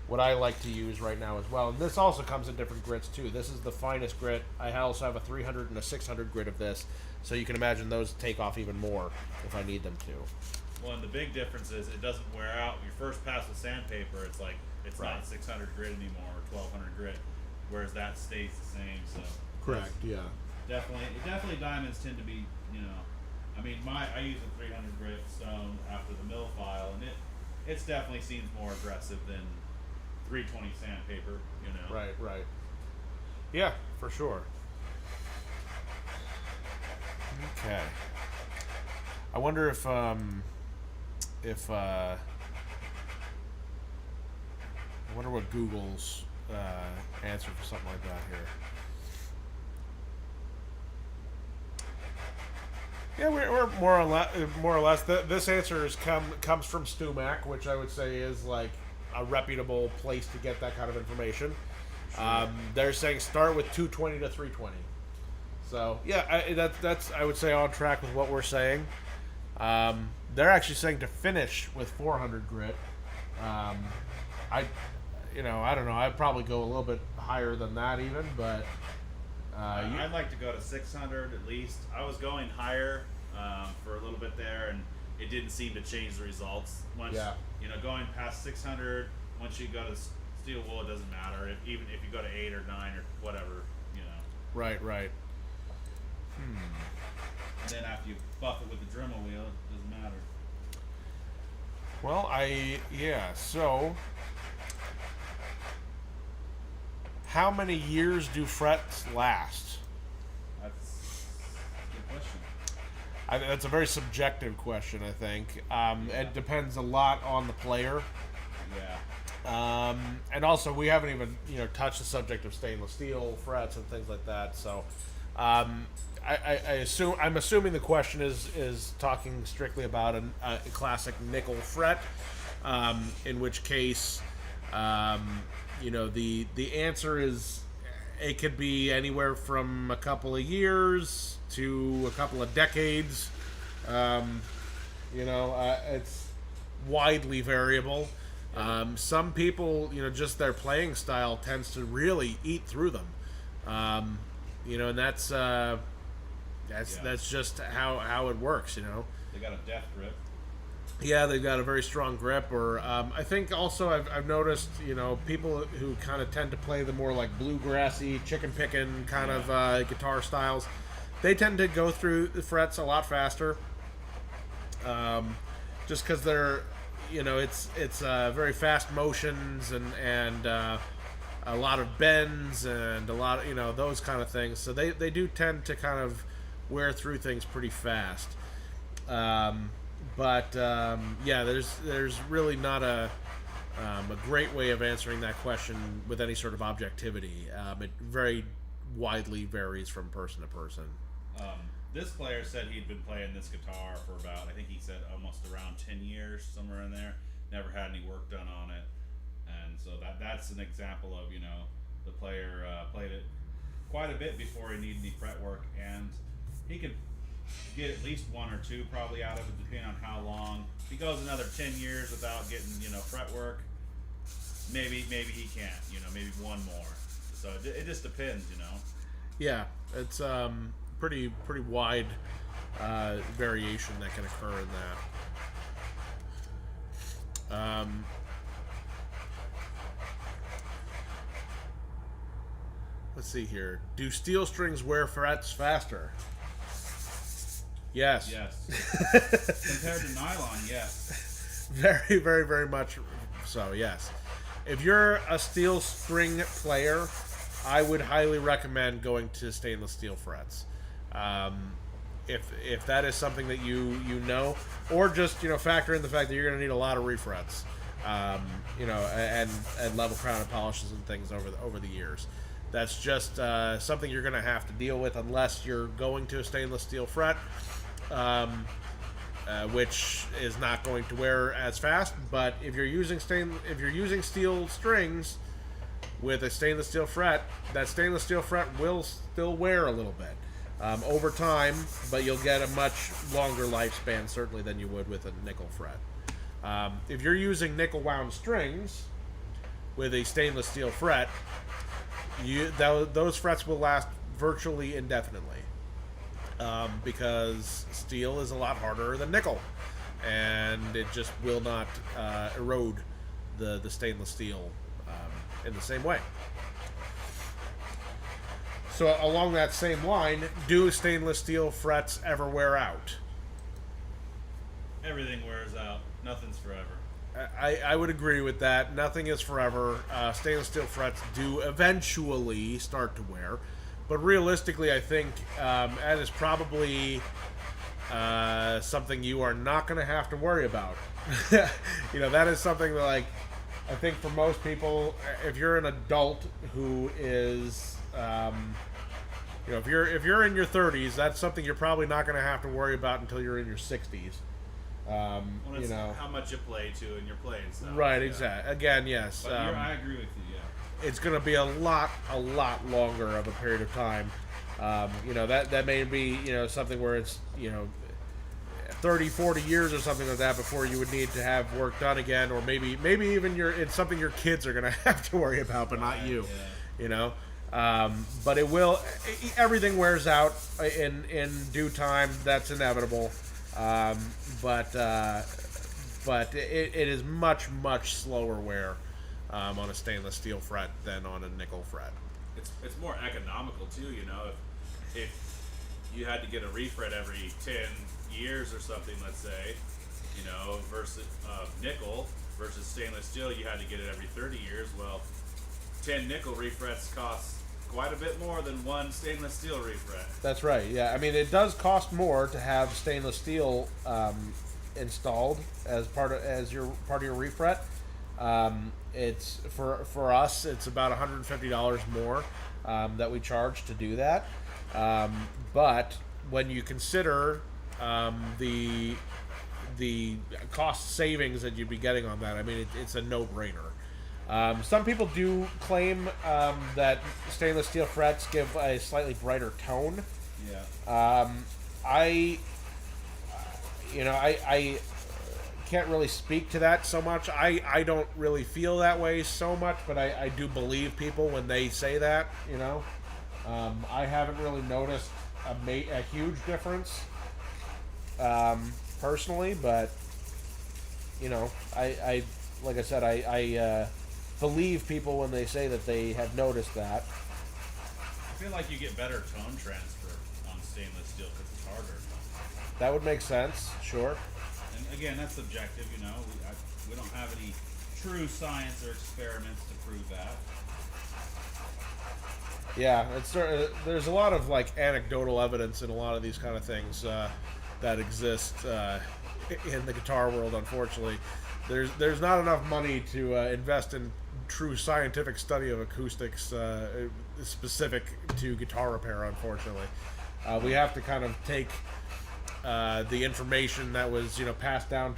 what I like to use right now as well. And this also comes in different grits too. This is the finest grit. I also have a 300 and a 600 grit of this, so you can imagine those take off even more if I need them to. Well, and the big difference is it doesn't wear out. Your first pass with sandpaper, it's like it's not 600 grit anymore or 1200 grit, whereas that stays the same. So correct, yeah. Definitely diamonds tend to be, I mean, I use a 300 grit stone after the mill file, and it definitely seems more aggressive than 320 sandpaper, Right. Yeah, for sure. Okay. I wonder if I wonder what Google's answer for something like that here. Yeah, we're more or less. This answer comes from StuMac, which I would say is like a reputable place to get that kind of information. Sure. They're saying start with 220 to 320. So yeah, that's I would say on track with what we're saying. They're actually saying to finish with 400 grit. I don't know. I'd probably go a little bit higher than that even, but. I'd like to go to 600 at least. I was going higher for a little bit there, and it didn't seem to change the results. Once going past 600, once you go to steel wool, it doesn't matter. Even if you go to 8 or 9 or whatever, Right. And then after you buff it with the Dremel wheel, it doesn't matter. Well, so. How many years do frets last? That's a good question. That's a very subjective question, I think. It depends a lot on the player. Yeah. And also, we haven't even touched the subject of stainless steel frets and things like that. So, I'm assuming the question is talking strictly about a classic nickel fret, in which case. The answer is it could be anywhere from a couple of years to a couple of decades. It's widely variable. Some people, just their playing style tends to really eat through them. And that's just how it works. They got a death grip. Yeah, they've got a very strong grip. Or I think also I've noticed, people who kind of tend to play the more like bluegrassy, chicken picking kind of guitar styles, they tend to go through the frets a lot faster. Just because they're, it's very fast motions and a lot of bends and a lot of, those kind of things. So they do tend to kind of wear through things pretty fast. There's really not a great way of answering that question with any sort of objectivity. It very widely varies from person to person. this player said he'd been playing this guitar for about, I think he said almost around 10 years, somewhere in there. Never had any work done on it. And so that's an example of, the player played it quite a bit before he needed any fret work, and he could get at least one or two probably out of it, depending on how long. If he goes another 10 years without getting, fret work, maybe he can't, maybe one more. So it just depends, Yeah, it's pretty wide variation that can occur in that. Let's see here. Do steel strings wear frets faster? Yes. Yes. Compared to nylon, yes. Very, very, very much so, yes. If you're a steel string player, I would highly recommend going to stainless steel frets. If that is something that you know, or just factor in the fact that you're going to need a lot of refrets, and level crown polishes and things over the years. That's just something you're going to have to deal with unless you're going to a stainless steel fret, which is not going to wear as fast. But if you're using steel strings with a stainless steel fret, that stainless steel fret will still wear a little bit over time, but you'll get a much longer lifespan certainly than you would with a nickel fret. If you're using nickel wound strings with a stainless steel fret, those frets will last virtually indefinitely, because steel is a lot harder than nickel, and it just will not erode the stainless steel in the same way. So along that same line, do stainless steel frets ever wear out? Everything wears out. Nothing's forever. I would agree with that. Nothing is forever. Stainless steel frets do eventually start to wear, but realistically, I think that is probably something you are not going to have to worry about. That is something that, I think for most people, if you're an adult who is, if you're in your 30s, that's something you're probably not going to have to worry about until you're in your 60s. How much you play to and your playing style. Right, exactly. Again, yes. But I agree with you. Yeah. It's going to be a lot longer of a period of time. That may be something where it's 30, 40 years or something like that before you would need to have work done again, or maybe even it's something your kids are going to have to worry about, but not you. Yeah. But it will. Everything wears out in due time. That's inevitable. But it is much slower wear on a stainless steel fret than on a nickel fret. It's more economical too. If you had to get a refret every 10 years or something, let's say, versus nickel versus stainless steel, you had to get it every 30 years. Well, 10 nickel refrets cost quite a bit more than one stainless steel refret. That's right. Yeah, I mean, it does cost more to have stainless steel installed as part of your refret. It's for us, it's about $150 more that we charge to do that. But when you consider the cost savings that you'd be getting on that, I mean, it's a no-brainer. Some people do claim that stainless steel frets give a slightly brighter tone. Yeah. I can't really speak to that so much. I don't really feel that way so much, but I do believe people when they say that. I haven't really noticed a huge difference personally, but I like I said, I believe people when they say that they have noticed that. I feel like you get better tone transfer on stainless steel because it's harder. That would make sense, sure. And again, that's subjective, we don't have any true science or experiments to prove that. Yeah, there's a lot of anecdotal evidence in a lot of these kind of things that exist in the guitar world. Unfortunately, there's not enough money to invest in true scientific study of acoustics specific to guitar repair. Unfortunately, We have to kind of take the information that was passed down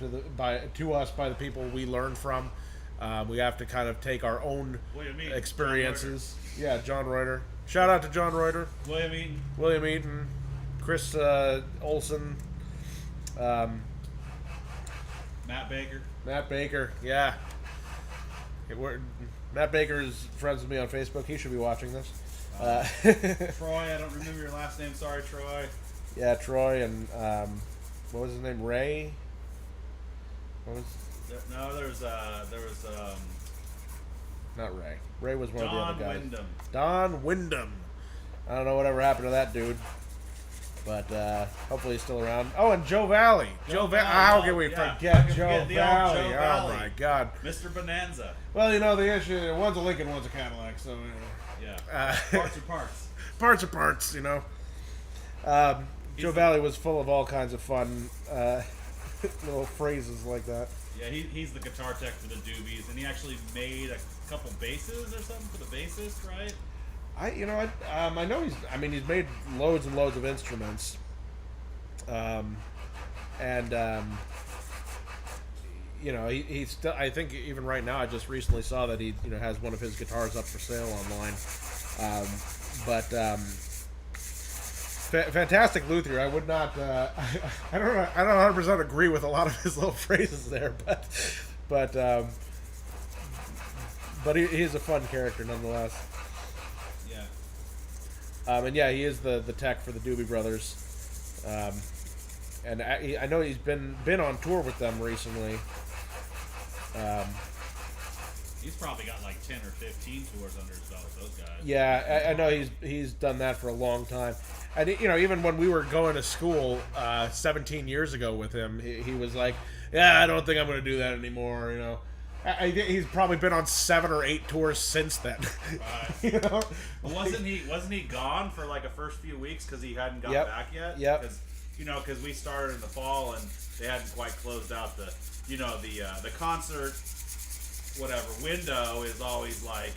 to us by the people we learned from. We have to kind of take our own experiences. Yeah, John Reuter. Shout out to John Reuter. William Eaton. Chris Olson. Matt Baker. Matt Baker, yeah. Matt Baker is friends with me on Facebook. He should be watching this. Troy, I don't remember your last name. Sorry, Troy. Yeah, Troy and what was his name? Ray. No, there was not Ray. Ray was one of the other guys. Wyndham. Don Wyndham. I don't know whatever happened to that dude, but hopefully he's still around. Oh, and Joe Valley. How can we forget Joe Valley? Oh my God, Mr. Bonanza. Well, the issue, one's a Lincoln, one's a Cadillac, so yeah, parts are parts. Parts are parts, Joe Valley was full of all kinds of fun little phrases like that. Yeah, he's the guitar tech for the Doobies, and he actually made a couple basses or something for the bassist, right? I know he's made loads and loads of instruments, he's still. I think even right now, I just recently saw that he has one of his guitars up for sale online, fantastic Luthiery. I would not. I don't 100% agree with a lot of his little phrases there, but he's a fun character nonetheless. Yeah. He is the tech for the Doobie Brothers, and I know he's been on tour with them recently. He's probably got like 10 or 15 tours under his belt with those guys. Yeah, I know he's done that for a long time. And even when we were going to school 17 years ago with him, he was like, "Yeah, I don't think I'm going to do that anymore." He's probably been on 7 or 8 tours since then. Right. Wasn't he gone for like the first few weeks because he hadn't got back yet? Yeah. Because we started in the fall and they hadn't quite closed out the concert window is always like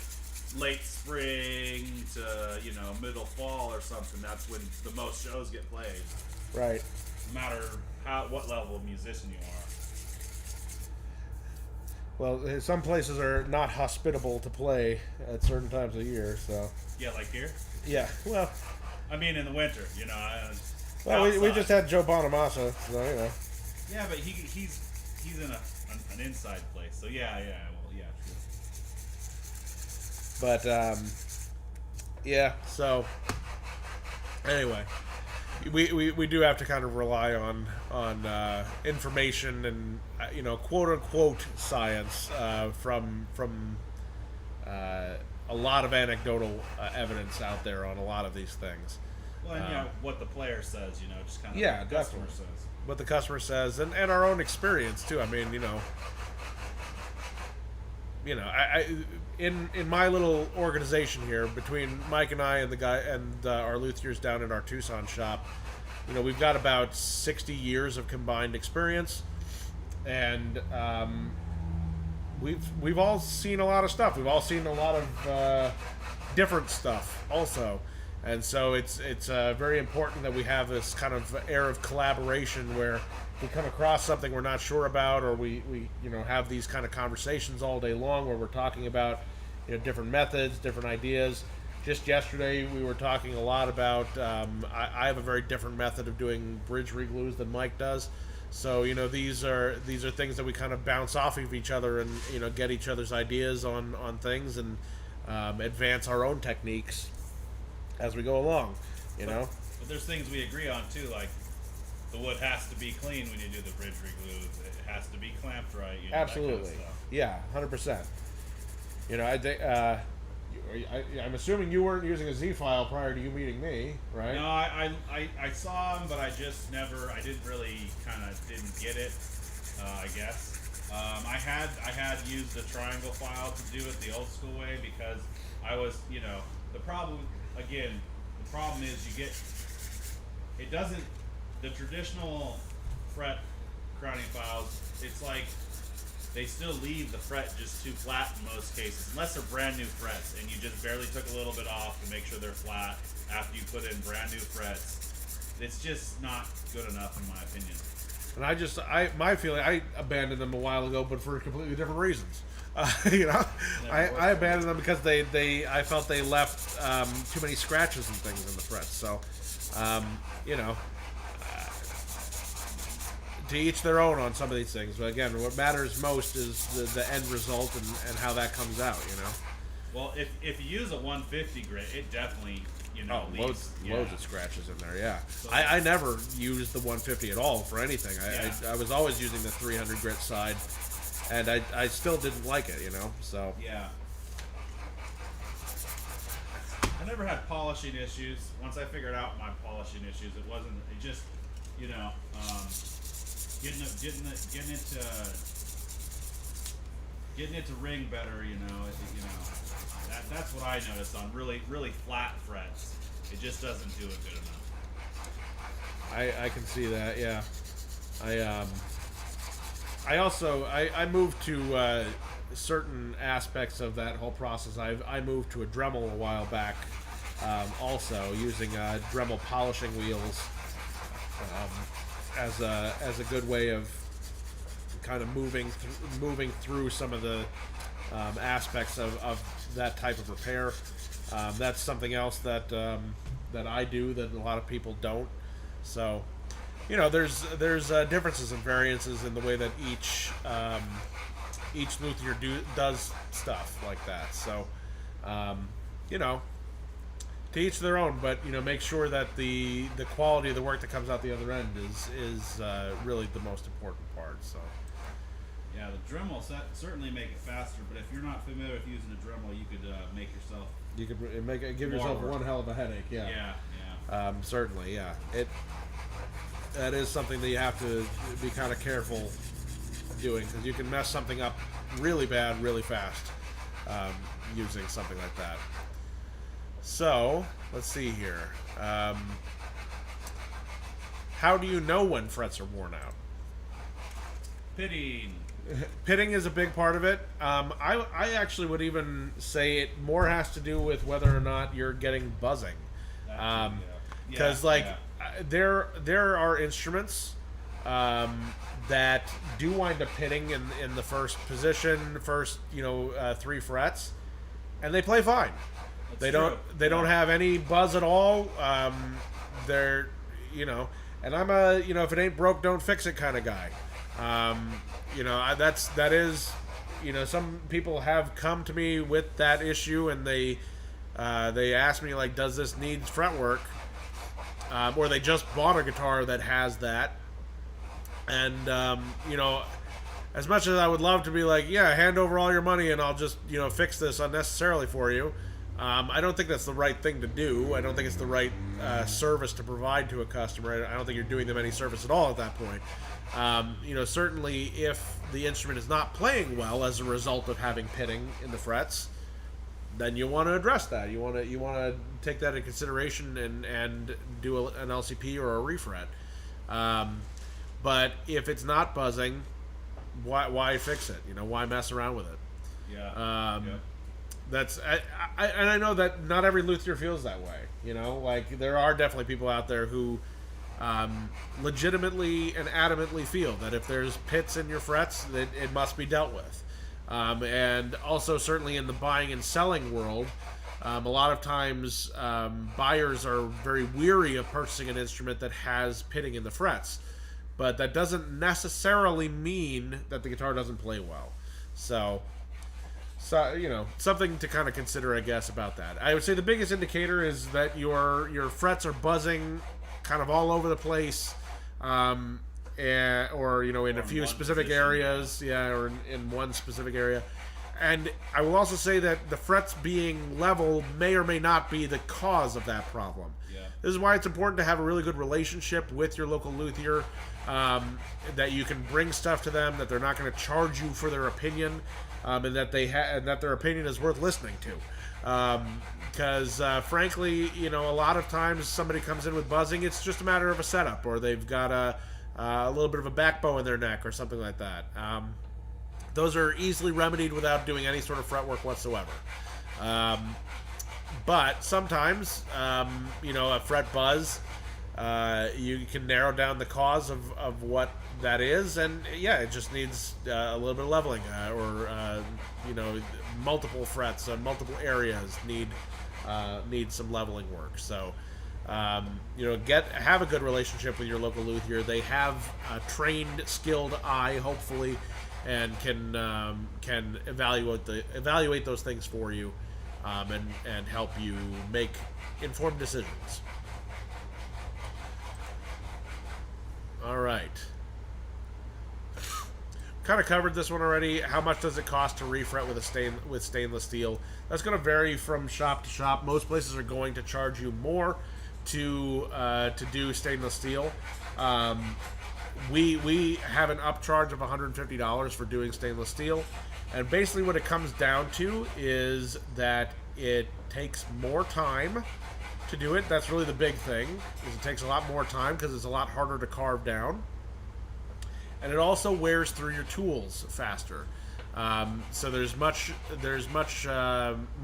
late spring to middle fall or something. That's when the most shows get played. Right. No matter what level of musician you are. Well, some places are not hospitable to play at certain times of year, so. Yeah, like here? Yeah, well. I mean, in the winter, Well, we just had Joe Bonamassa, so, Yeah, but he's in an inside place, so yeah, true. But, so, anyway. We do have to kind of rely on information and quote unquote science from a lot of anecdotal evidence out there on a lot of these things. Well, and what the player says, just kind of what the customer says. What the customer says, and our own experience too. I mean, in my little organization here, between Mike and I and the guy and our luthiers down at our Tucson shop, we've got about 60 years of combined experience, and we've all seen a lot of stuff. We've all seen a lot of different stuff also, and so it's very important that we have this kind of air of collaboration where we come across something we're not sure about, or we have these kind of conversations all day long where we're talking about different methods, different ideas. Just yesterday we were talking a lot about I have a very different method of doing bridge reglues than Mike does, so these are things that we kind of bounce off of each other and get each other's ideas on things and advance our own techniques as we go along. But there's things we agree on too, like the wood has to be clean when you do the bridge reglue. It has to be clamped right. Absolutely. That kind of stuff. Yeah, 100%. I think I'm assuming you weren't using a Z file prior to you meeting me, right? No, I saw them, but I didn't get it. I guess I had used the triangle file to do it the old school way because I was the problem is the traditional fret crowning files, it's like they still leave the fret just too flat in most cases, unless they're brand new frets and you just barely took a little bit off to make sure they're flat after you put in brand new frets. it's just not good enough in my opinion. And my feeling, I abandoned them a while ago, but for completely different reasons. You know, I abandoned them because I felt they left too many scratches and things in the frets. So, you know, to each their own on some of these things. But again, what matters most is the end result and how that comes out. You know. Well, if you use a 150 grit, it definitely, you know, loads of scratches in there. Yeah, So I never used the 150 at all for anything. Yeah. I was always using the 300 grit side, and I still didn't like it. You know, so yeah. I never had polishing issues. Once I figured out my polishing issues, it just, you know, getting it to ring better. You know, that's what I noticed on really flat frets. It just doesn't do it good enough. I can see that. Yeah, I also moved to certain aspects of that whole process. I moved to a Dremel a while back, also using Dremel polishing wheels as a good way of kind of moving through some of the aspects of that type of repair. That's something else that I do that a lot of people don't. So, you know, there's differences and variances in the way that each luthier does stuff like that. So, you know, to each their own. But you know, make sure that the quality of the work that comes out the other end is really the most important part. So. Yeah, the Dremel certainly make it faster, but if you're not familiar with using a Dremel, you could make yourself. You could give yourself one hell of a headache. Yeah. Yeah. Certainly, yeah. That is something that you have to be kind of careful doing, because you can mess something up really bad, really fast, using something like that. So let's see here. How do you know when frets are worn out? Pitting is a big part of it. I actually would even say it more has to do with whether or not you're getting buzzing. Because there are instruments that do wind up pitting in the first position, three frets, and they play fine. They don't have any buzz at all. They're, and I'm a, if it ain't broke, don't fix it kind of guy. That is, some people have come to me with that issue, and they ask me, like, does this need fret work? Or they just bought a guitar that has that. And, as much as I would love to be like, yeah, hand over all your money and I'll just, fix this unnecessarily for you, I don't think that's the right thing to do. I don't think it's the right service to provide to a customer. I don't think you're doing them any service at all at that point. Certainly if the instrument is not playing well as a result of having pitting in the frets, then you want to address that. You want to take that into consideration and do an LCP or a refret. But if it's not buzzing, why fix it? Why mess around with it? Yeah. That's and I know that not every luthier feels that way. Like there are definitely people out there who legitimately and adamantly feel that if there's pits in your frets, that it must be dealt with. And also certainly in the buying and selling world, a lot of times buyers are very weary of purchasing an instrument that has pitting in the frets, but that doesn't necessarily mean that the guitar doesn't play well. So something to kind of consider, I guess, about that. I would say the biggest indicator is that your frets are buzzing kind of all over the place, or in a few specific areas, or in one specific area. And I will also say that the frets being level may or may not be the cause of that problem. Yeah. This is why it's important to have a really good relationship with your local luthier, that you can bring stuff to them, that they're not going to charge you for their opinion, and that that their opinion is worth listening to. Because frankly, a lot of times somebody comes in with buzzing, it's just a matter of a setup, or they've got a little bit of a back bow in their neck or something like that. Those are easily remedied without doing any sort of fretwork whatsoever. But sometimes, a fret buzz you can narrow down the cause of what that is, and yeah, it just needs a little bit of leveling, or multiple frets, multiple areas need some leveling work. So have a good relationship with your local luthier. They have a trained, skilled eye, hopefully, and can evaluate those things for you, and help you make informed decisions. All right. Kind of covered this one already. How much does it cost to refret with stainless steel? That's going to vary from shop to shop. Most places are going to charge you more to do stainless steel. We have an upcharge of $150 for doing stainless steel, and basically what it comes down to is that it takes more time to do it. That's really the big thing, is it takes a lot more time because it's a lot harder to carve down, and it also wears through your tools faster. So there's much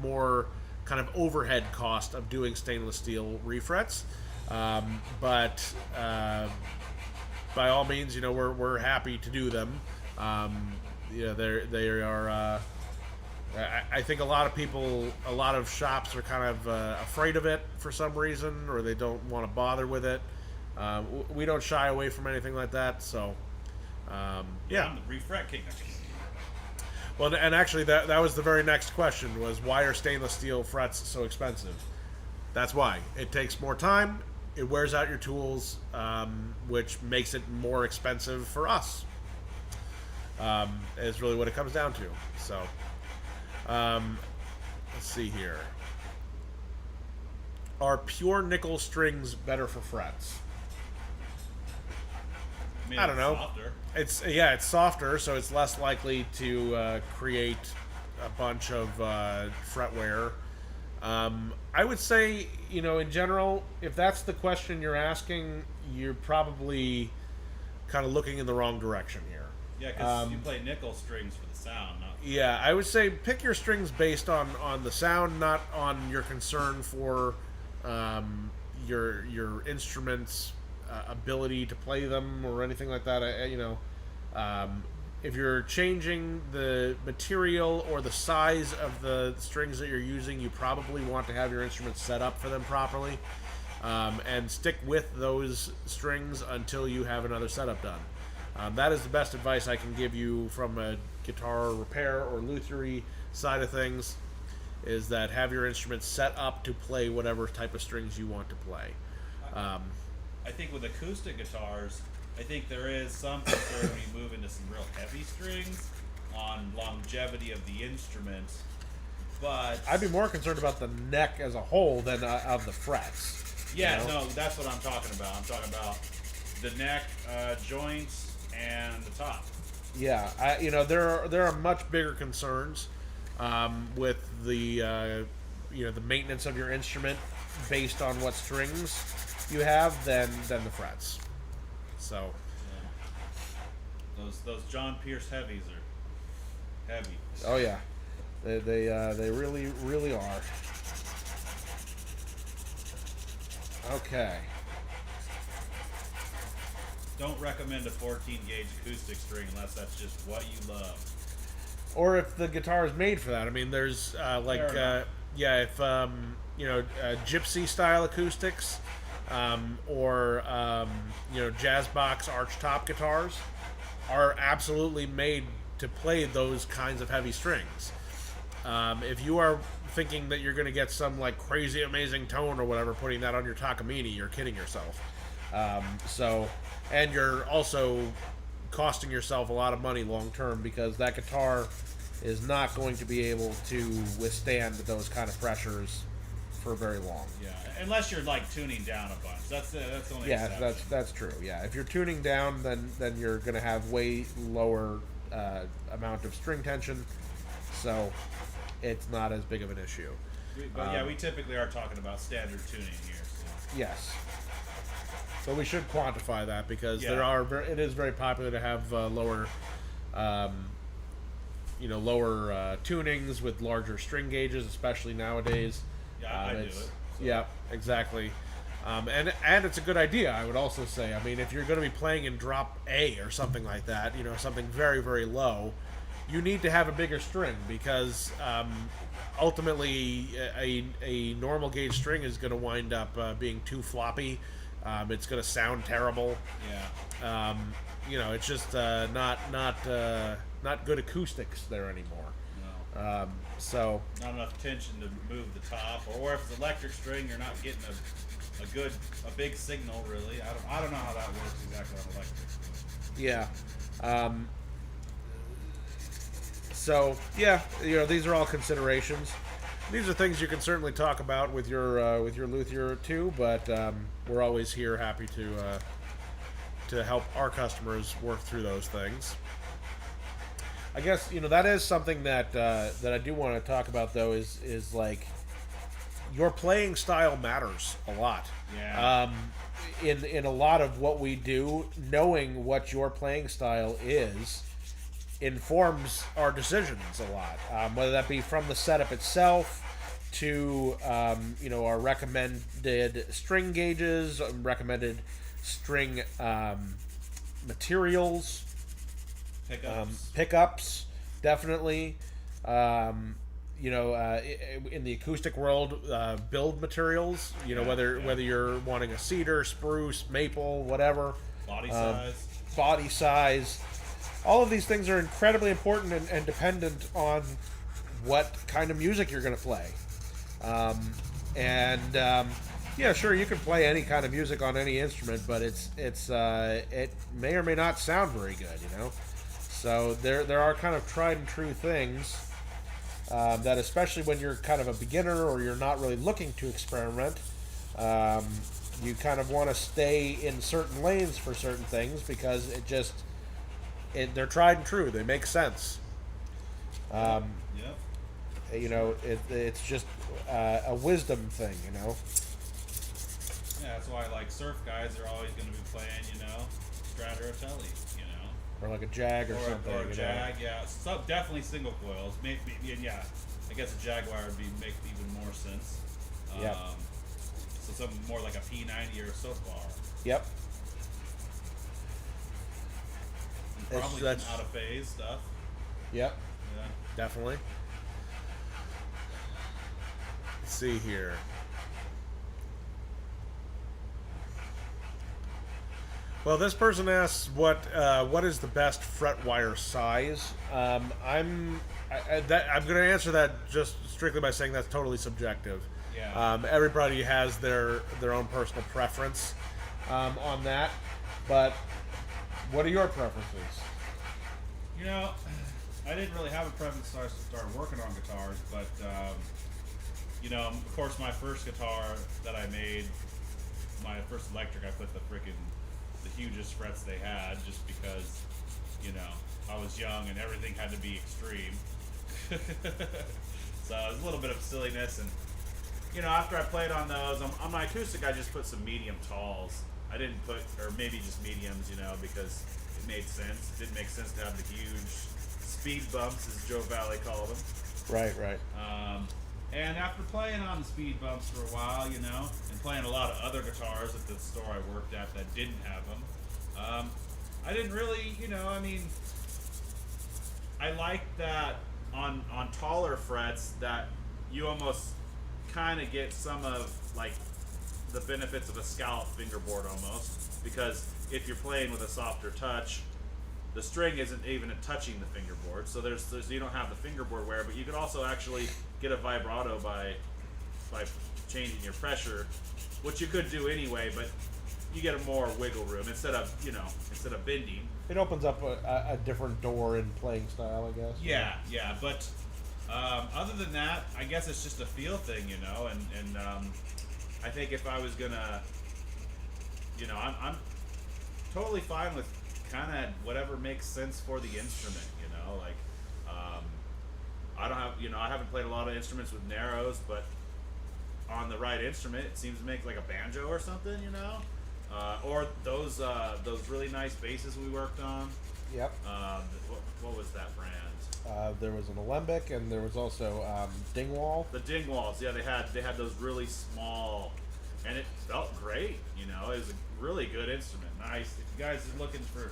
more kind of overhead cost of doing stainless steel refrets, but by all means, we're happy to do them. They are. I think a lot of shops are kind of afraid of it for some reason, or they don't want to bother with it. We don't shy away from anything like that. So, yeah. I'm the refret king. Well, and actually, that was the very next question, was why are stainless steel frets so expensive? That's why. It takes more time. It wears out your tools, which makes it more expensive for us. Is really what it comes down to. So. Let's see here. Are pure nickel strings better for frets? I don't know. Softer. It's softer, so it's less likely to create a bunch of fret wear. I would say, in general, if that's the question you're asking, you're probably kind of looking in the wrong direction here. Yeah, because you play nickel strings for the sound, not. Yeah, I would say pick your strings based on the sound, not on your concern for your instrument's ability to play them or anything like that. If you're changing the material or the size of the strings that you're using, you probably want to have your instrument set up for them properly, and stick with those strings until you have another setup done. That is the best advice I can give you from a guitar repair or luthiery side of things, is that have your instrument set up to play whatever type of strings you want to play. I think with acoustic guitars, I think there is some concern when you move into some real heavy strings on longevity of the instrument, but I'd be more concerned about the neck as a whole than of the frets. Yeah, no, that's what I'm talking about. I'm talking about the neck, joints, and the top. Yeah, there are much bigger concerns with the the maintenance of your instrument based on what strings you have than the frets. So those John Pierce heavies are heavy. Oh yeah, they really are. Okay. Don't recommend a 14 gauge acoustic string unless that's just what you love. Or if the guitar is made for that. I mean, there's gypsy style acoustics, or jazz box arch top guitars are absolutely made to play those kinds of heavy strings. If you are thinking that you're going to get some like crazy amazing tone or whatever putting that on your Takamine, you're kidding yourself. And you're also costing yourself a lot of money long term, because that guitar is not going to be able to withstand those kind of pressures for very long. Yeah, unless you're like tuning down a bunch. That's the only. Yeah, exception. that's true. Yeah, if you're tuning down, then you're going to have way lower amount of string tension, so it's not as big of an issue. But we typically are talking about standard tuning here. So. Yes. So we should quantify that, because it is very popular to have lower tunings with larger string gauges, especially nowadays. Yeah, I do it. So. Yeah, exactly. And it's a good idea. I would also say. I mean, if you're going to be playing in drop A or something like that, something very very low, you need to have a bigger string because ultimately a normal gauge string is going to wind up being too floppy. It's going to sound terrible. Yeah. It's just not good acoustics there anymore. No. So Not enough tension to move the top, or if it's electric string, you're not getting a big signal really. I don't know how that works exactly on electric. yeah. So yeah, these are all considerations. These are things you can certainly talk about with your luthier too, but we're always here, happy to help our customers work through those things. I guess that is something that I do want to talk about though is like your playing style matters a lot. Yeah. In a lot of what we do, knowing what your playing style is informs our decisions a lot. Whether that be from the setup itself to our recommended string gauges, recommended string materials. Pickups, definitely. In the acoustic world, build materials. Whether you're wanting a cedar, spruce, maple, whatever. Body size. All of these things are incredibly important and dependent on what kind of music you're going to play. Yeah, sure, you can play any kind of music on any instrument, but it may or may not sound very good. So there are kind of tried and true things that, especially when you're kind of a beginner or you're not really looking to experiment, you kind of want to stay in certain lanes for certain things because they're tried and true. They make sense. Yep. It's just a wisdom thing. Yeah, that's why like surf guys are always going to be playing, Strat or a Telly, Or like a Jag or something. Or a Jag, yeah. So definitely single coils. Maybe, and yeah, I guess a Jaguar would make even more sense. Yeah. So something more like a P90 or a Sofar. Yep. And probably some out of phase stuff. Yep. Yeah. Definitely. Let's see here. Well, this person asks what is the best fret wire size. I'm going to answer that just strictly by saying that's totally subjective. Yeah. Everybody has their own personal preference on that. But what are your preferences? I didn't really have a preference when I started working on guitars, but of course, my first guitar that I made, my first electric, I put the hugest frets they had just because, I was young and everything had to be extreme. So it was a little bit of silliness, and after I played on those, on my acoustic I just put some medium talls. I didn't put, or maybe just mediums, because it made sense. It didn't make sense to have the huge speed bumps, as Joe Valley called them. Right. And after playing on the speed bumps for a while, and playing a lot of other guitars at the store I worked at that didn't have them, I didn't really, I liked that on taller frets that you almost kind of get some of like the benefits of a scallop fingerboard almost, because if you're playing with a softer touch, the string isn't even touching the fingerboard, so there's you don't have the fingerboard wear, but you can also actually get a vibrato by changing your pressure, which you could do anyway, but you get a more wiggle room instead of bending. It opens up a different door in playing style, I guess. Yeah, but other than that, I guess it's just a feel thing, and I think if I was gonna, I'm totally fine with kind of whatever makes sense for the instrument, like I don't have, I haven't played a lot of instruments with narrows, but on the right instrument it seems to make like a banjo or something, or those really nice basses we worked on. Yep. What was that brand? There was an Alembic, and there was also Dingwall. The Dingwalls, yeah, they had those really small and it felt great. You know, it was a really good instrument. Nice. If you guys are looking for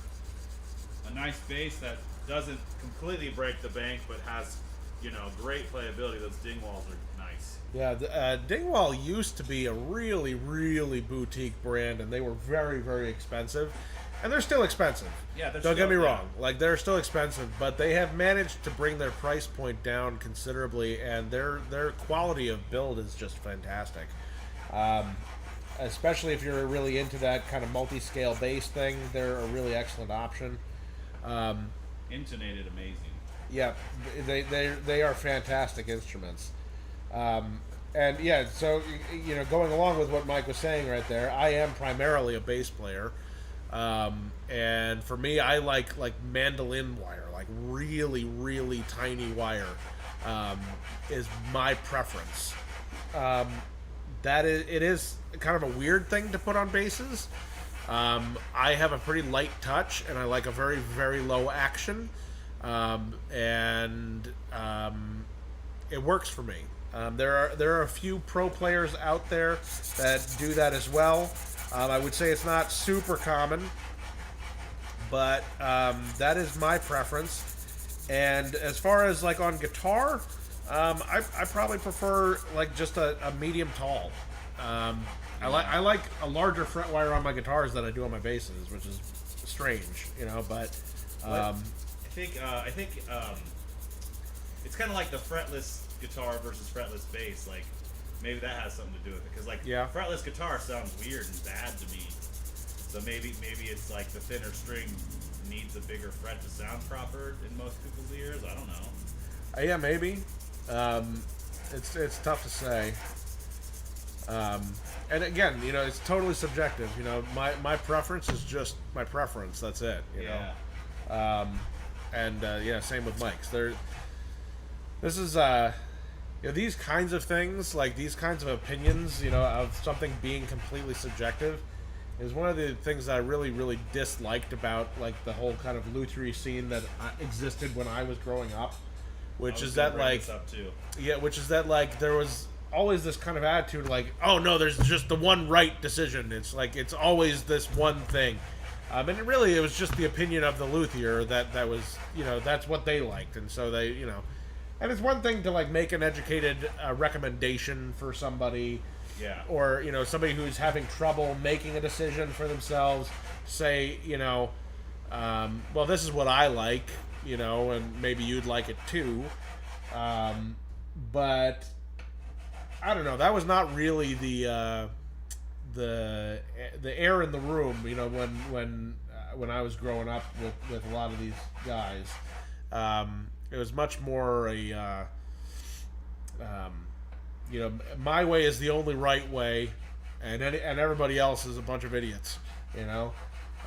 a nice bass that doesn't completely break the bank, but has, you know, great playability, those Dingwalls are nice. Yeah, Dingwall used to be a really, really boutique brand, and they were very, very expensive. And they're still expensive. Yeah, don't get me wrong. Like, they're still expensive, but they have managed to bring their price point down considerably, and their quality of build is just fantastic. Especially if you're really into that kind of multi-scale bass thing, they're a really excellent option. Intonated amazing. Yeah, they are fantastic instruments. And yeah, so, you know, going along with what Mike was saying right there, I am primarily a bass player. And for me, I like mandolin wire, like really, really tiny wire, is my preference. It is kind of a weird thing to put on basses. I have a pretty light touch, and I like a very, very low action, and it works for me. There are a few pro players out there that do that as well. I would say it's not super common, but that is my preference. And as far as like on guitar, I probably prefer like just a medium tall. I like a larger fret wire on my guitars than I do on my basses, which is strange, you know. But I think it's kind of like the fretless guitar versus fretless bass. Like, maybe that has something to do with it, because like fretless guitar sounds weird and bad to me. So maybe it's like the thinner string needs a bigger fret to sound proper in most people's ears. I don't know. Yeah, maybe. It's tough to say. And again, you know, it's totally subjective. You know, my preference is just my preference. That's it. You know. Yeah, same with Mike's. This is you know, these kinds of things, like these kinds of opinions, you know, of something being completely subjective, is one of the things that I really, really disliked about like the whole kind of Luthiery scene that existed when I was growing up, which is that like, which is that like there was always this kind of attitude like, oh no, there's just the one right decision. It's like it's always this one thing, and it was just the opinion of the luthier that was, you know, that's what they liked, and so they, you know. And it's one thing to like make an educated recommendation for somebody, or, you know, somebody who's having trouble making a decision for themselves. Say, you know, well, this is what I like, you know, and maybe you'd like it too. But I don't know. That was not really the air in the room, you know, when I was growing up with a lot of these guys. It was much more a, you know, my way is the only right way, and everybody else is a bunch of idiots, you know.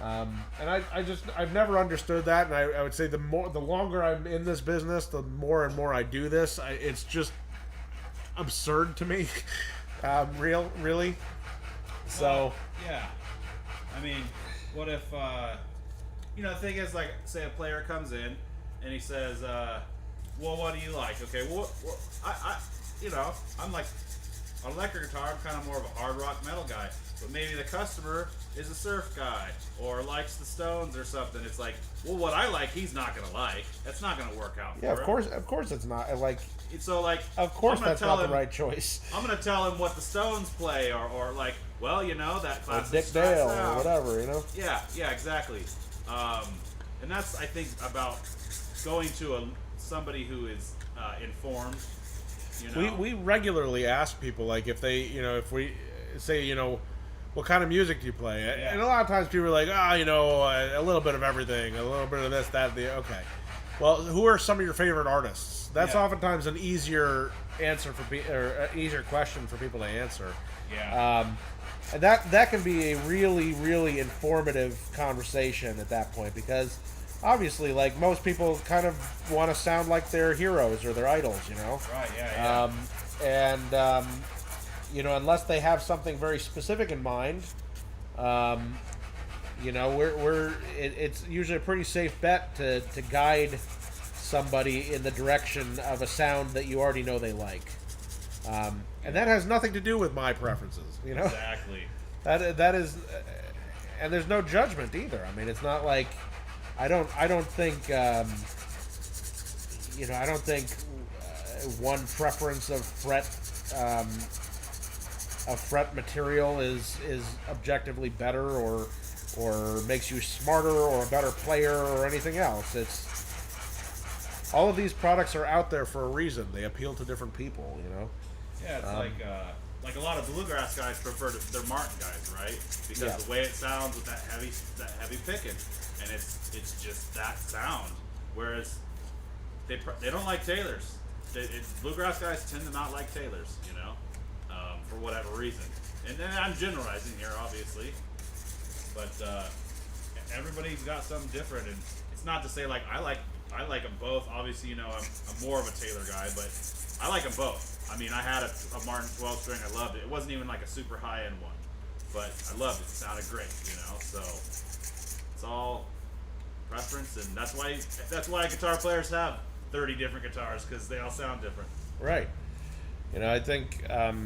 And I've never understood that, and I would say the longer I'm in this business, the more and more I do this. It's just absurd to me, really. So well, yeah, I mean, what if you know, the thing is, like, say a player comes in and he says, well, what do you like? Okay, well, I you know, I'm like, on electric guitar, I'm kind of more of a hard rock metal guy. But maybe the customer is a surf guy or likes the Stones or something. It's like, well, what I like, he's not going to like. That's not going to work out for him. Of course it's not. Like, so, like, of course that's not the right choice. I'm going to tell him what the Stones play, or like, well, you know, that classic Dick Dale or whatever, you know? Yeah, exactly. And that's, I think, about going to somebody who is informed. You know? We regularly ask people, like, if they, you know, if we say, you know, what kind of music do you play? Yeah. And a lot of times people are like, you know, a little bit of everything, a little bit of this, that, okay. Well, who are some of your favorite artists? That's oftentimes an easier answer or easier question for people to answer. Yeah. And that can be a really, really informative conversation at that point, because obviously, like, most people kind of want to sound like their heroes or their idols, you know? Right, yeah. You know, unless they have something very specific in mind, you know, it's usually a pretty safe bet to guide somebody in the direction of a sound that you already know they like. And that has nothing to do with my preferences, you know. Exactly. That is, and there's no judgment either. I mean, it's not like I don't think I don't think one preference of fret material is objectively better or makes you smarter or a better player or anything else. It's all of these products are out there for a reason. They appeal to different people, you know. Yeah, it's like a lot of bluegrass guys prefer their Martin guys, right? Because the way it sounds with that heavy picking, and it's just that sound. Whereas they don't like Taylors. Bluegrass guys tend to not like Taylors, you know, for whatever reason. And then I'm generalizing here, obviously, but everybody's got something different, and it's not to say like I like them both. Obviously, you know, I'm more of a Taylor guy, but I like them both. I mean, I had a Martin 12 string. I loved it. It wasn't even like a super high end one, but I loved it. It sounded great, you know. So it's all preference, and that's why guitar players have 30 different guitars, because they all sound different. Right. You know, I think a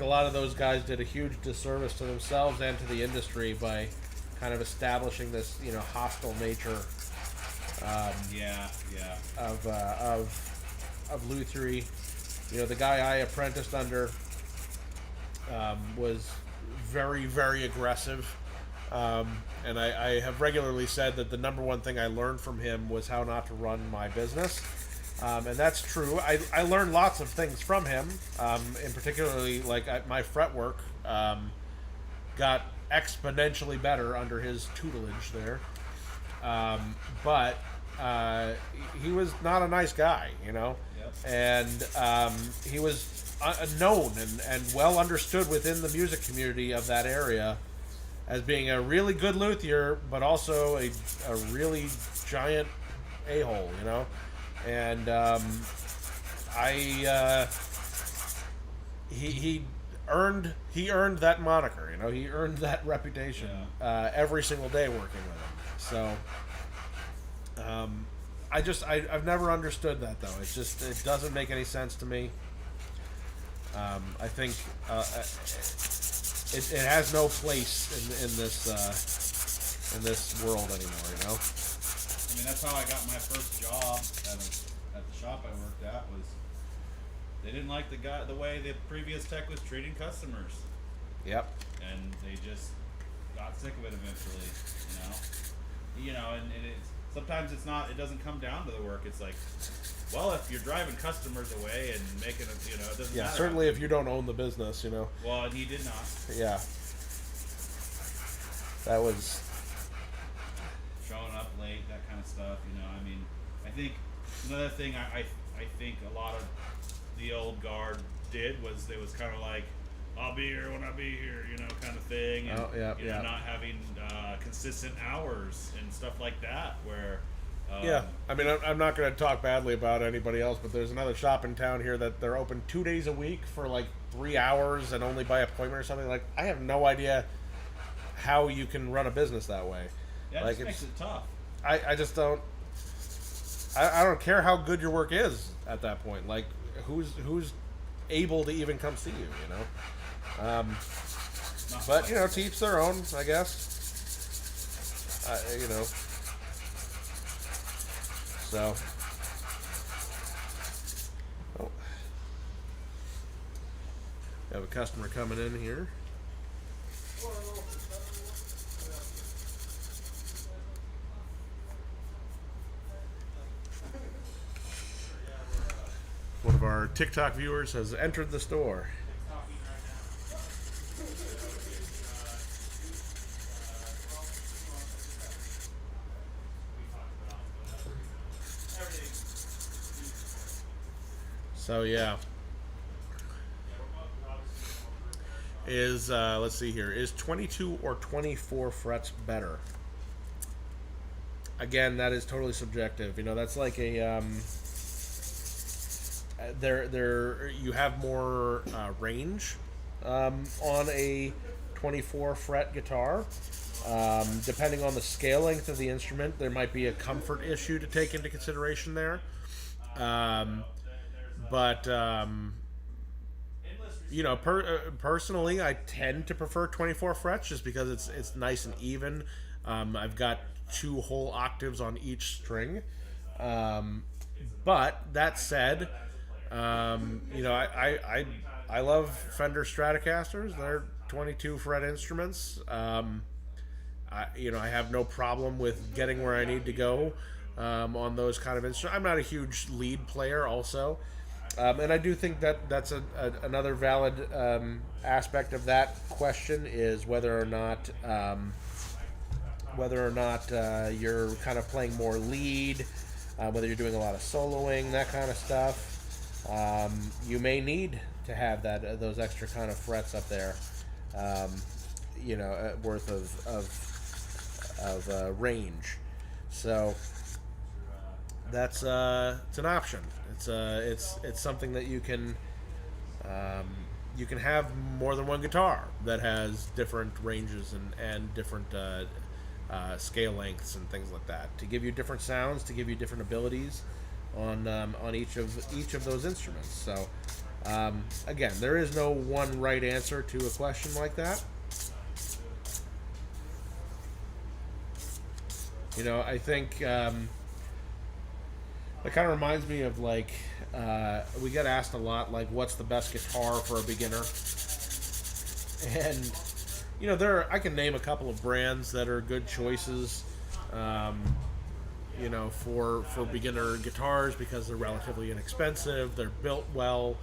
lot of those guys did a huge disservice to themselves and to the industry by kind of establishing this, you know, hostile nature. Of Luthiery. You know, the guy I apprenticed under was very, very aggressive. And I have regularly said that the number one thing I learned from him was how not to run my business. And that's true. I learned lots of things from him, in particularly, like, my fretwork got exponentially better under his tutelage there. But he was not a nice guy, you know? Yep. And he was known and well understood within the music community of that area as being a really good luthier, but also a really giant a-hole, you know? And he earned that moniker, you know? He earned that reputation every single day working with him. So I've never understood that, though. It doesn't make any sense to me. I think it has no place in this world anymore, you know. I mean, that's how I got my first job at the shop I worked at. Was they didn't like the way the previous tech was treating customers. Yep. And they just got sick of it eventually, you know. And it's sometimes it doesn't come down to the work. It's like, well, if you're driving customers away and making it, you know, it doesn't matter. Yeah, certainly if you don't own the business, you know. Well, and he did not. Yeah. That was showing up late, that kind of stuff, you know. I mean, I think another thing I think a lot of the old guard did was it was kind of like, I'll be here when I be here, you know, kind of thing. And, you know, not having consistent hours and stuff like that. Where I mean, I'm not going to talk badly about anybody else, but there's another shop in town here that they're open 2 days a week for like 3 hours and only by appointment or something. Like, I have no idea how you can run a business that way. Yeah, like, it makes it tough. I just don't. I don't care how good your work is at that point. Like, who's able to even come see you, you know? But, you know, to each their own, I guess. You know. So. Oh. We have a customer coming in here. One of our TikTok viewers has entered the store. So yeah, let's see here. Is 22 or 24 frets better? Again, that is totally subjective. You know, that's like a you have more range on a 24 fret guitar. Depending on the scale length of the instrument, there might be a comfort issue to take into consideration there. But personally, I tend to prefer 24 frets just because it's nice and even. I've got 2 whole octaves on each string. But that said, I love Fender Stratocasters. They're 22 fret instruments. I have no problem with getting where I need to go on those kind of instruments. I'm not a huge lead player, also, and I do think that that's another valid aspect of that question is whether or not you're kind of playing more lead, whether you're doing a lot of soloing, that kind of stuff. You may need to have those extra kind of frets up there, worth of range. So that's it's an option. It's something that you can have more than one guitar that has different ranges and different scale lengths and things like that to give you different sounds, to give you different abilities on each of those instruments. So again, there is no one right answer to a question like that. I think that kind of reminds me of we get asked a lot, what's the best guitar for a beginner? And I can name a couple of brands that are good choices, for beginner guitars because they're relatively inexpensive, they're built well,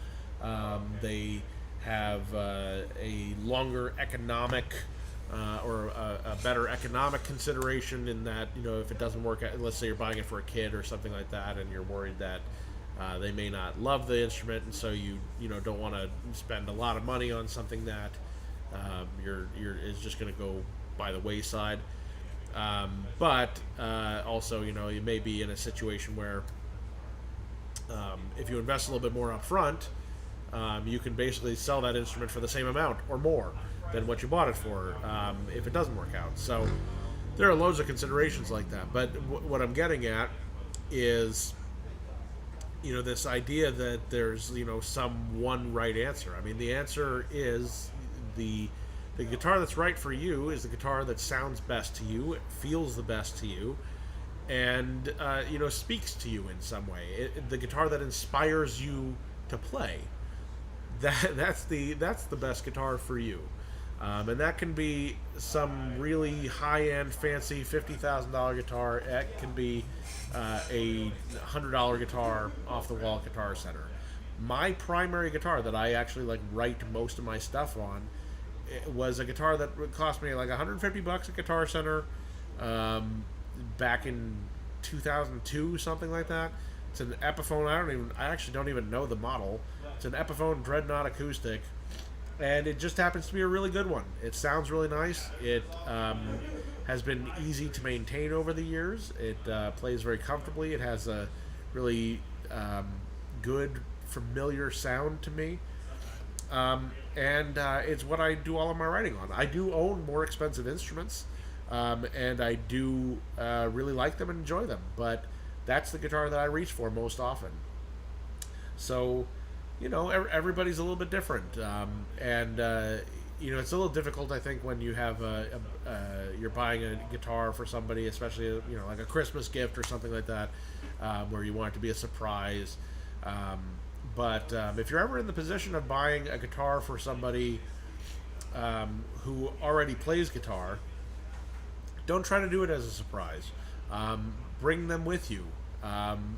they have a longer economic or a better economic consideration in that, if it doesn't work out, let's say you're buying it for a kid or something like that, and you're worried that they may not love the instrument, and so you don't want to spend a lot of money on something that is just going to go by the wayside. But also, you may be in a situation where if you invest a little bit more up front, you can basically sell that instrument for the same amount or more than what you bought it for if it doesn't work out. So there are loads of considerations like that. But what I'm getting at is, this idea that there's, some one right answer. I mean, the answer is the guitar that's right for you is the guitar that sounds best to you, feels the best to you, and speaks to you in some way. The guitar that inspires you to play. That's the best guitar for you. And that can be some really high-end, fancy $50,000 guitar. It can be a $100 guitar off the wall at Guitar Center. My primary guitar that I actually write most of my stuff on, it was a guitar that cost me $150 at Guitar Center back in 2002, something like that. It's an Epiphone. I actually don't even know the model. It's an Epiphone Dreadnought acoustic. And it just happens to be a really good one. It sounds really nice. It has been easy to maintain over the years. It plays very comfortably. It has a really good, familiar sound to me. And it's what I do all of my writing on. I do own more expensive instruments, and I do really like them and enjoy them. But that's the guitar that I reach for most often. So, everybody's a little bit different, and it's a little difficult, I think, when you have you're buying a guitar for somebody, especially like a Christmas gift or something like that, where you want it to be a surprise. But if you're ever in the position of buying a guitar for somebody who already plays guitar, don't try to do it as a surprise. Bring them with you.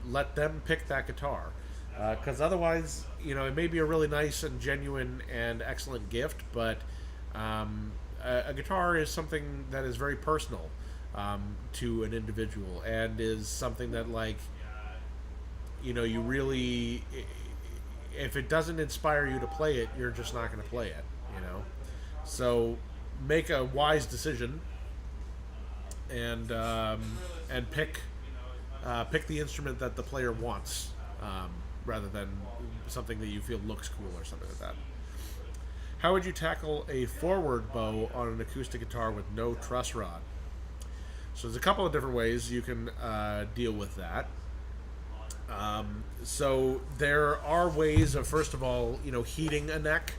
Let them pick that guitar. Because otherwise, it may be a really nice and genuine and excellent gift, but a guitar is something that is very personal to an individual, and is something that, you really, if it doesn't inspire you to play it, you're just not going to play it, So make a wise decision and pick the instrument that the player wants. Rather than something that you feel looks cool or something like that. How would you tackle a forward bow on an acoustic guitar with no truss rod? So there's a couple of different ways you can deal with that. So there are ways of, first of all, heating a neck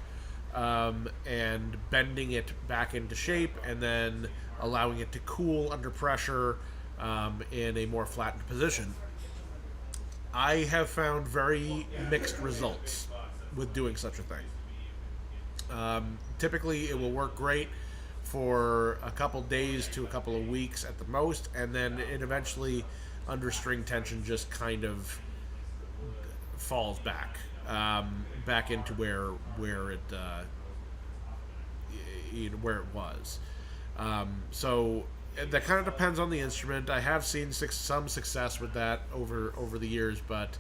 and bending it back into shape, and then allowing it to cool under pressure in a more flattened position. I have found very mixed results with doing such a thing. Typically, it will work great for a couple days to a couple of weeks at the most, and then it eventually, under string tension, just kind of falls back into where it where it was. So that kind of depends on the instrument. I have seen some success with that over the years, but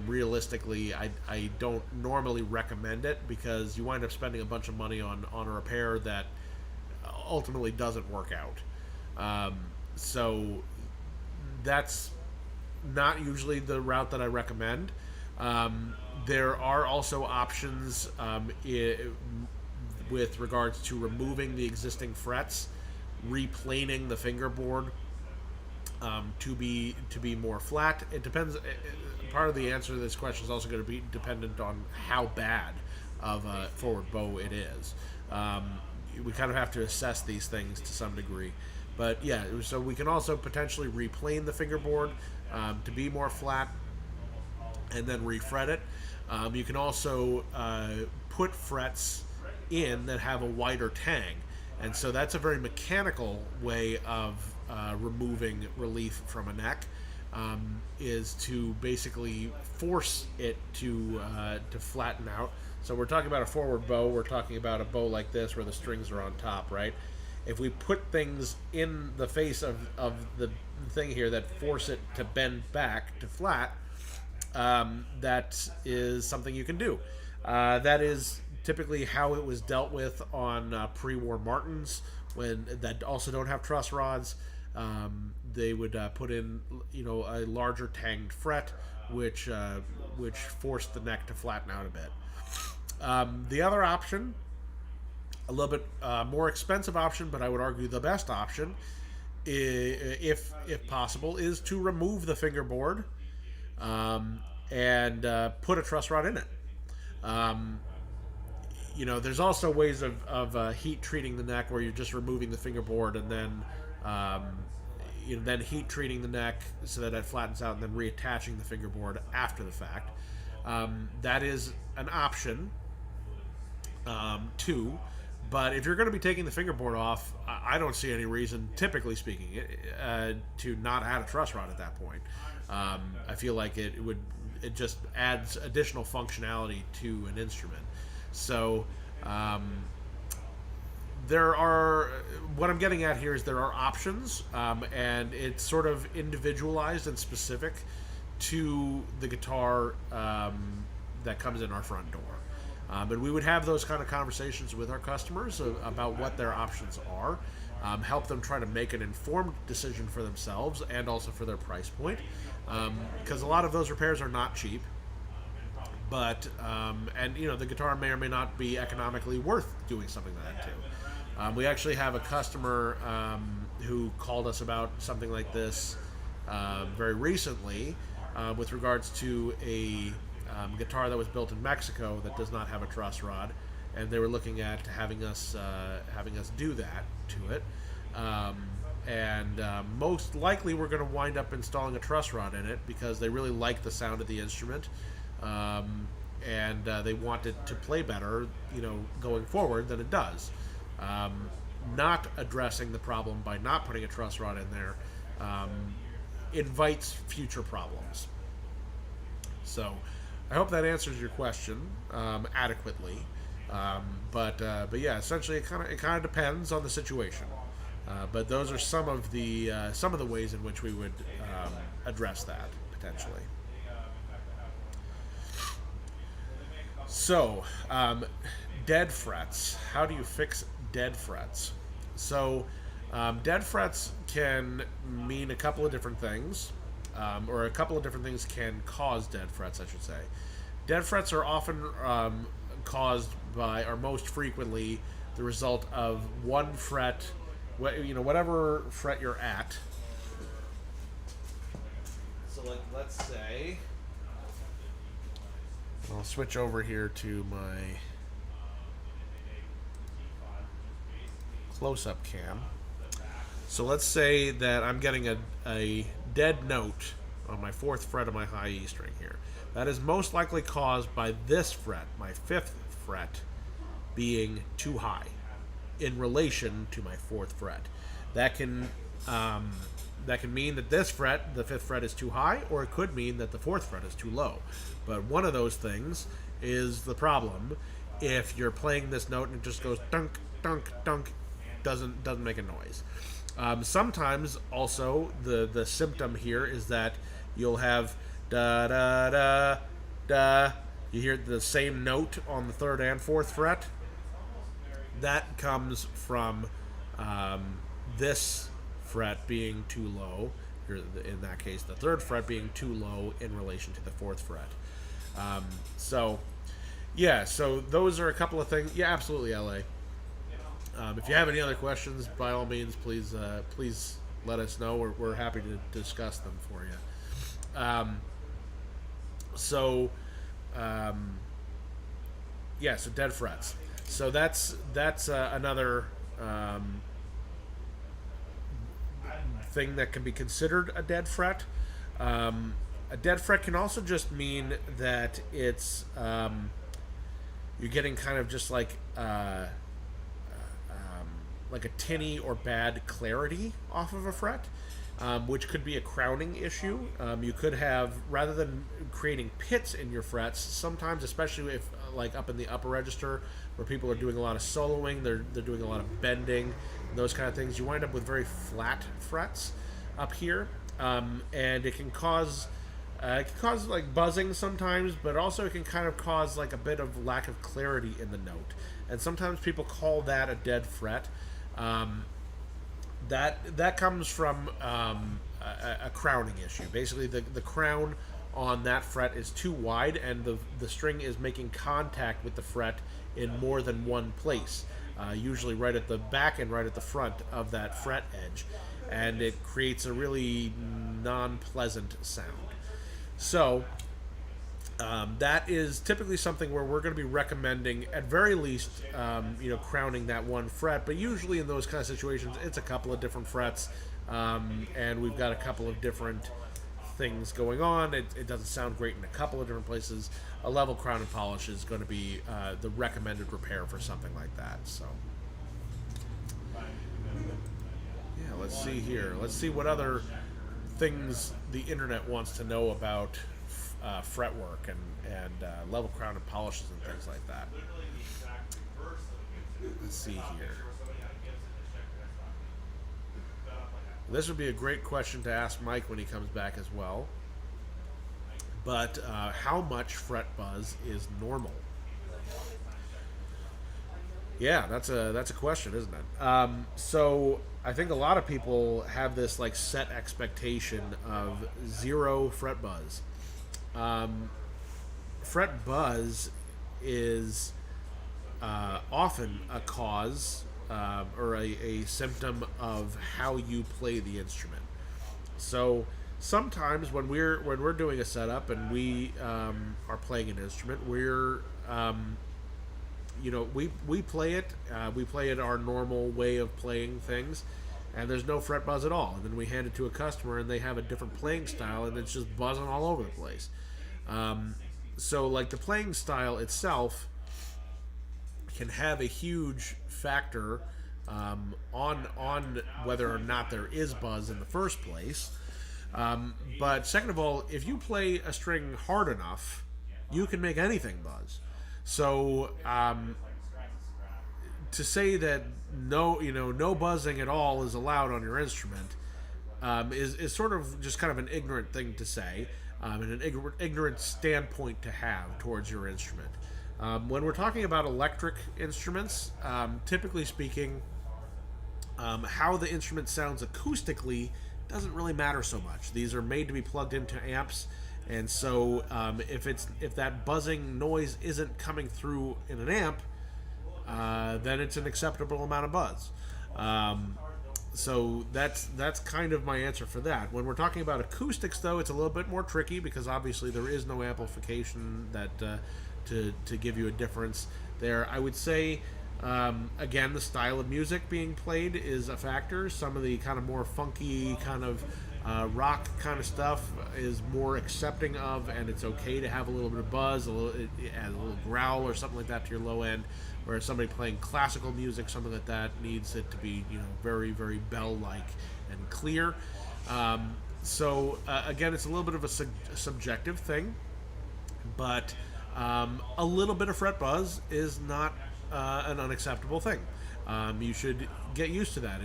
realistically, I don't normally recommend it because you wind up spending a bunch of money on a repair that ultimately doesn't work out. So that's not usually the route that I recommend. There are also options with regards to removing the existing frets, replaning the fingerboard to be more flat. It depends. Part of the answer to this question is also going to be dependent on how bad of a forward bow it is. We kind of have to assess these things to some degree. But yeah, so we can also potentially replane the fingerboard to be more flat and then refret it. You can also put frets in that have a wider tang, and so that's a very mechanical way of removing relief from a neck, is to basically force it to flatten out. So we're talking about a forward bow, we're talking about a bow like this where the strings are on top, right? If we put things in the face of the thing here that force it to bend back to flat, that is something you can do. That is typically how it was dealt with on pre-war Martins, when that also don't have truss rods. They would put in, a larger tanged fret, which forced the neck to flatten out a bit. The other option, a little bit more expensive option, but I would argue the best option, if possible, is to remove the fingerboard and put a truss rod in it. There's also ways of heat treating the neck where you're just removing the fingerboard and then then heat treating the neck so that it flattens out and then reattaching the fingerboard after the fact. That is an option too. But if you're going to be taking the fingerboard off, I don't see any reason, typically speaking, to not add a truss rod at that point. I feel like it just adds additional functionality to an instrument. So what I'm getting at here is there are options, and it's sort of individualized and specific to the guitar that comes in our front door. And we would have those kind of conversations with our customers about what their options are, help them try to make an informed decision for themselves and also for their price point, because a lot of those repairs are not cheap. But the guitar may or may not be economically worth doing something like that too. We actually have a customer who called us about something like this very recently with regards to a guitar that was built in Mexico that does not have a truss rod, and they were looking at having us do that to it. Most likely we're going to wind up installing a truss rod in it because they really like the sound of the instrument. They want it to play better, going forward than it does. Not addressing the problem by not putting a truss rod in there invites future problems. So, I hope that answers your question adequately. But yeah, essentially, it kind of depends on the situation. But those are some of the ways in which we would address that potentially. So, dead frets. How do you fix dead frets? So, dead frets can mean a couple of different things, or a couple of different things can cause dead frets, I should say. Dead frets are often caused by, or most frequently, the result of one fret, whatever fret you're at. So, let's say, I'll switch over here to my close-up cam. So let's say that I'm getting a dead note on my 4th fret of my high E string here. That is most likely caused by this fret, my 5th fret, being too high in relation to my 4th fret. That can mean that this fret, the 5th fret, is too high, or it could mean that the 4th fret is too low. But one of those things is the problem. If you're playing this note and it just goes dunk, dunk, dunk, doesn't make a noise. Sometimes also the symptom here is that you'll have da da da da. You hear the same note on the 3rd and 4th fret. That comes from this fret being too low. In that case, the 3rd fret being too low in relation to the 4th fret. So those are a couple of things. Yeah, absolutely, LA. If you have any other questions, by all means, please let us know. We're happy to discuss them for you. So dead frets. So that's another thing that can be considered a dead fret. A dead fret can also just mean that it's you're getting kind of just like a tinny or bad clarity off of a fret, which could be a crowning issue. You could have, rather than creating pits in your frets, sometimes, especially if like up in the upper register where people are doing a lot of soloing, they're doing a lot of bending, those kind of things, you wind up with very flat frets up here, and it can cause like buzzing sometimes, but also it can kind of cause like a bit of lack of clarity in the note, and sometimes people call that a dead fret. That comes from a crowning issue. Basically, the crown on that fret is too wide, and the string is making contact with the fret in more than one place, usually right at the back and right at the front of that fret edge, and it creates a really non-pleasant sound. So that is typically something where we're going to be recommending, at very least, crowning that one fret. But usually in those kind of situations, it's a couple of different frets, and we've got a couple of different things going on. It doesn't sound great in a couple of different places. A level crown and polish is going to be the recommended repair for something like that. So, yeah, let's see here. Let's see what other things the internet wants to know about fretwork and level crown and polishes and things like that. Let's see here. This would be a great question to ask Mike when he comes back as well. But how much fret buzz is normal? Yeah, that's a question, isn't it? So I think a lot of people have this like set expectation of 0 fret buzz. Fret buzz is often a cause or a symptom of how you play the instrument. So sometimes when we're doing a setup and we are playing an instrument, we're we play it our normal way of playing things, and there's no fret buzz at all. And then we hand it to a customer and they have a different playing style and it's just buzzing all over the place. So like the playing style itself can have a huge factor on whether or not there is buzz in the first place. But second of all, if you play a string hard enough, you can make anything buzz. So to say that no buzzing at all is allowed on your instrument is sort of just kind of an ignorant thing to say, and an ignorant standpoint to have towards your instrument. When we're talking about electric instruments, typically speaking, how the instrument sounds acoustically doesn't really matter so much. These are made to be plugged into amps, and so if that buzzing noise isn't coming through in an amp, then it's an acceptable amount of buzz. So that's kind of my answer for that. When we're talking about acoustics, though, it's a little bit more tricky because obviously there is no amplification that to give you a difference there. I would say Again, the style of music being played is a factor. Some of the kind of more funky kind of rock kind of stuff is more accepting of, and it's okay to have a little bit of buzz, add a little growl or something like that to your low end. Whereas somebody playing classical music, something like that, needs it to be very very bell-like and clear. Again, it's a little bit of a subjective thing, but a little bit of fret buzz is not an unacceptable thing. You should get used to that.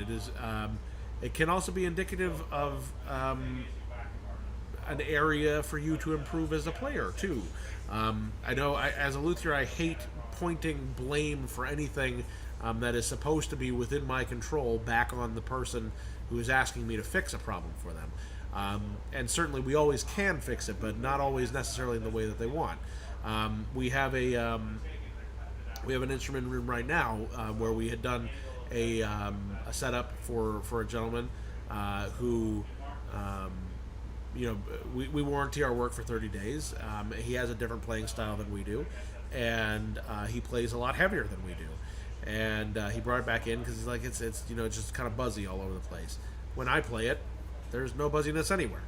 It can also be indicative of an area for you to improve as a player too. I know, as a luthier, I hate pointing blame for anything that is supposed to be within my control back on the person who is asking me to fix a problem for them. And certainly, we always can fix it, but not always necessarily in the way that they want. We have an instrument room right now where we had done a setup for a gentleman who, we warranty our work for 30 days. He has a different playing style than we do, and he plays a lot heavier than we do. And he brought it back in because he's like, it's just kind of buzzy all over the place. When I play it, there's no buzziness anywhere.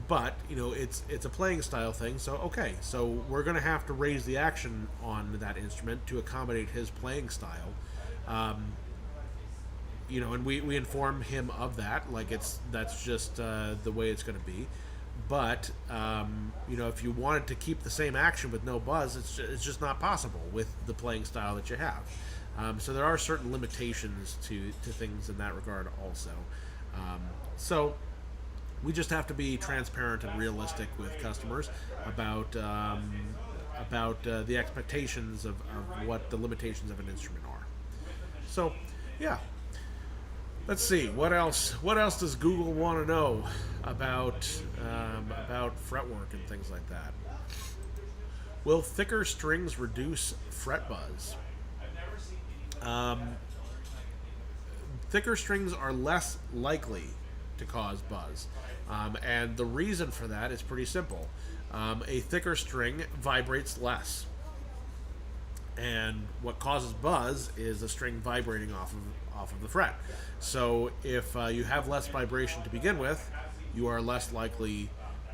But it's a playing style thing. So we're going to have to raise the action on that instrument to accommodate his playing style. And we inform him of that. Like that's just the way it's going to be. But if you wanted to keep the same action with no buzz, it's just not possible with the playing style that you have. So there are certain limitations to things in that regard also. We just have to be transparent and realistic with customers about the expectations of what the limitations of an instrument are. So, yeah. Let's see, what else does Google want to know about fretwork and things like that? Will thicker strings reduce fret buzz? Thicker strings are less likely to cause buzz. And the reason for that is pretty simple. A thicker string vibrates less. And what causes buzz is the string vibrating off of the fret. So if you have less vibration to begin with, you are less likely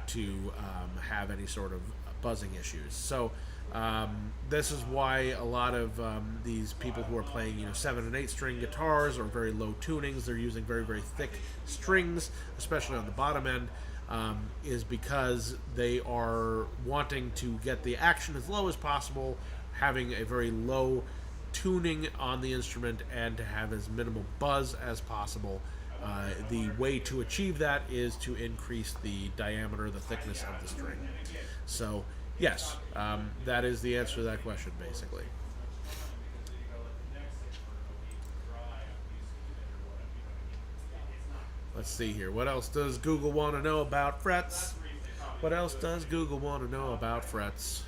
to have any sort of buzzing issues. So this is why a lot of these people who are playing 7 and 8 string guitars or very low tunings, they're using very very thick strings, especially on the bottom end, is because they are wanting to get the action as low as possible, having a very low tuning on the instrument, and to have as minimal buzz as possible. The way to achieve that is to increase the diameter, the thickness of the string. So yes, that is the answer to that question, basically. Let's see here. What else does Google want to know about frets? What else does Google want to know about frets?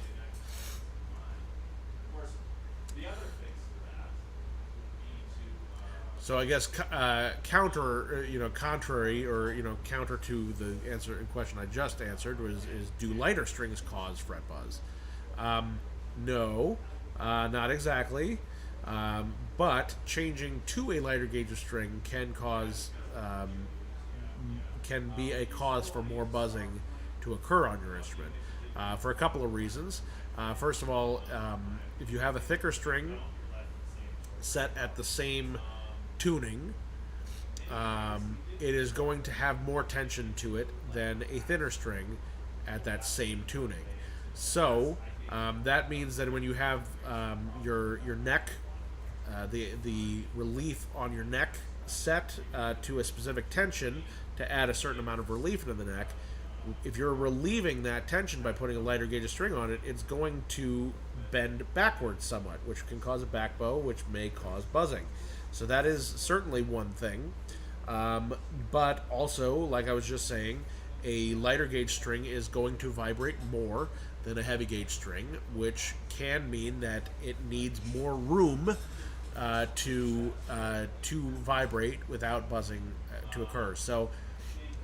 So I guess contrary to the answer in question I just answered is do lighter strings cause fret buzz? No, not exactly. But changing to a lighter gauge of string can be a cause for more buzzing to occur on your instrument for a couple of reasons. First of all, if you have a thicker string set at the same tuning, it is going to have more tension to it than a thinner string at that same tuning. So that means that when you have your neck, the relief on your neck set to a specific tension to add a certain amount of relief into the neck, if you're relieving that tension by putting a lighter gauge of string on it, it's going to bend backwards somewhat, which can cause a back bow, which may cause buzzing. So that is certainly one thing. But also, like I was just saying, a lighter gauge string is going to vibrate more than a heavy gauge string, which can mean that it needs more room to vibrate without buzzing to occur. So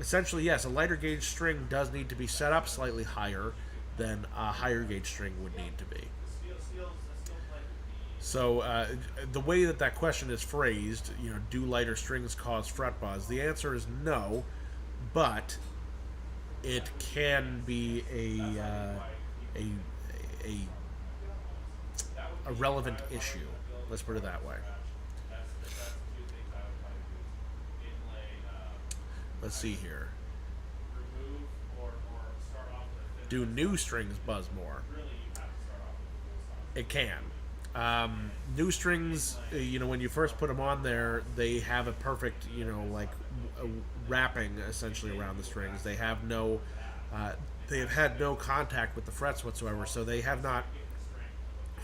essentially, yes, a lighter gauge string does need to be set up slightly higher than a higher gauge string would need to be. So the way that question is phrased, do lighter strings cause fret buzz? The answer is no, but it can be a a a relevant issue. Let's put it that way. Let's see here. Do new strings buzz more? It can. New strings, when you first put them on there, they have a perfect, like wrapping essentially around the strings. They have they have had no contact with the frets whatsoever, so they have not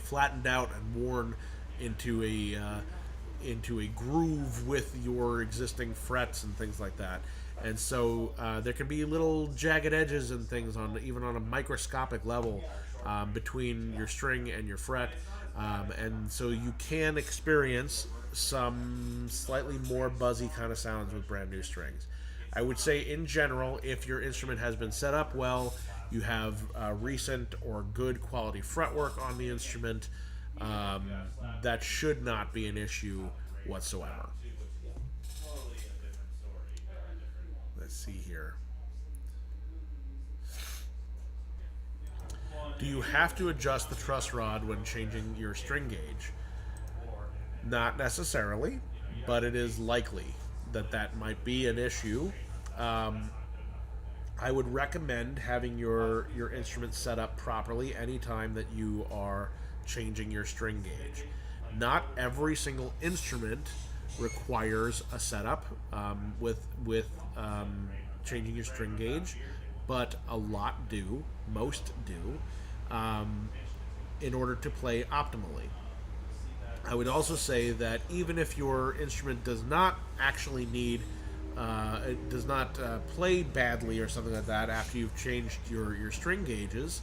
flattened out and worn into a groove with your existing frets and things like that. And so there can be little jagged edges and things even on a microscopic level between your string and your fret, and so you can experience some slightly more buzzy kind of sounds with brand new strings. I would say in general, if your instrument has been set up well, you have recent or good quality fretwork on the instrument, that should not be an issue whatsoever. Let's see here. Do you have to adjust the truss rod when changing your string gauge? Not necessarily, but it is likely that might be an issue. I would recommend having your instrument set up properly anytime that you are changing your string gauge. Not every single instrument requires a setup with changing your string gauge, but a lot do, most do, in order to play optimally. I would also say that even if your instrument does not actually need, it does not play badly or something like that after you've changed your string gauges,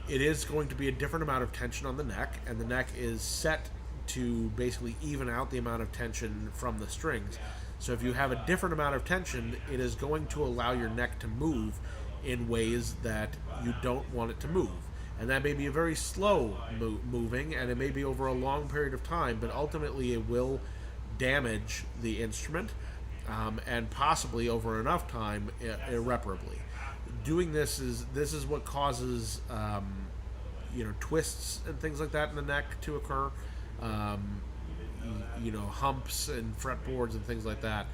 it is going to be a different amount of tension on the neck, and the neck is set to basically even out the amount of tension from the strings. So if you have a different amount of tension, it is going to allow your neck to move in ways that you don't want it to move. And that may be a very slow moving, and it may be over a long period of time, but ultimately it will damage the instrument, and possibly over enough time irreparably. Doing this is what causes twists and things like that in the neck to occur. Humps and fretboards and things like that.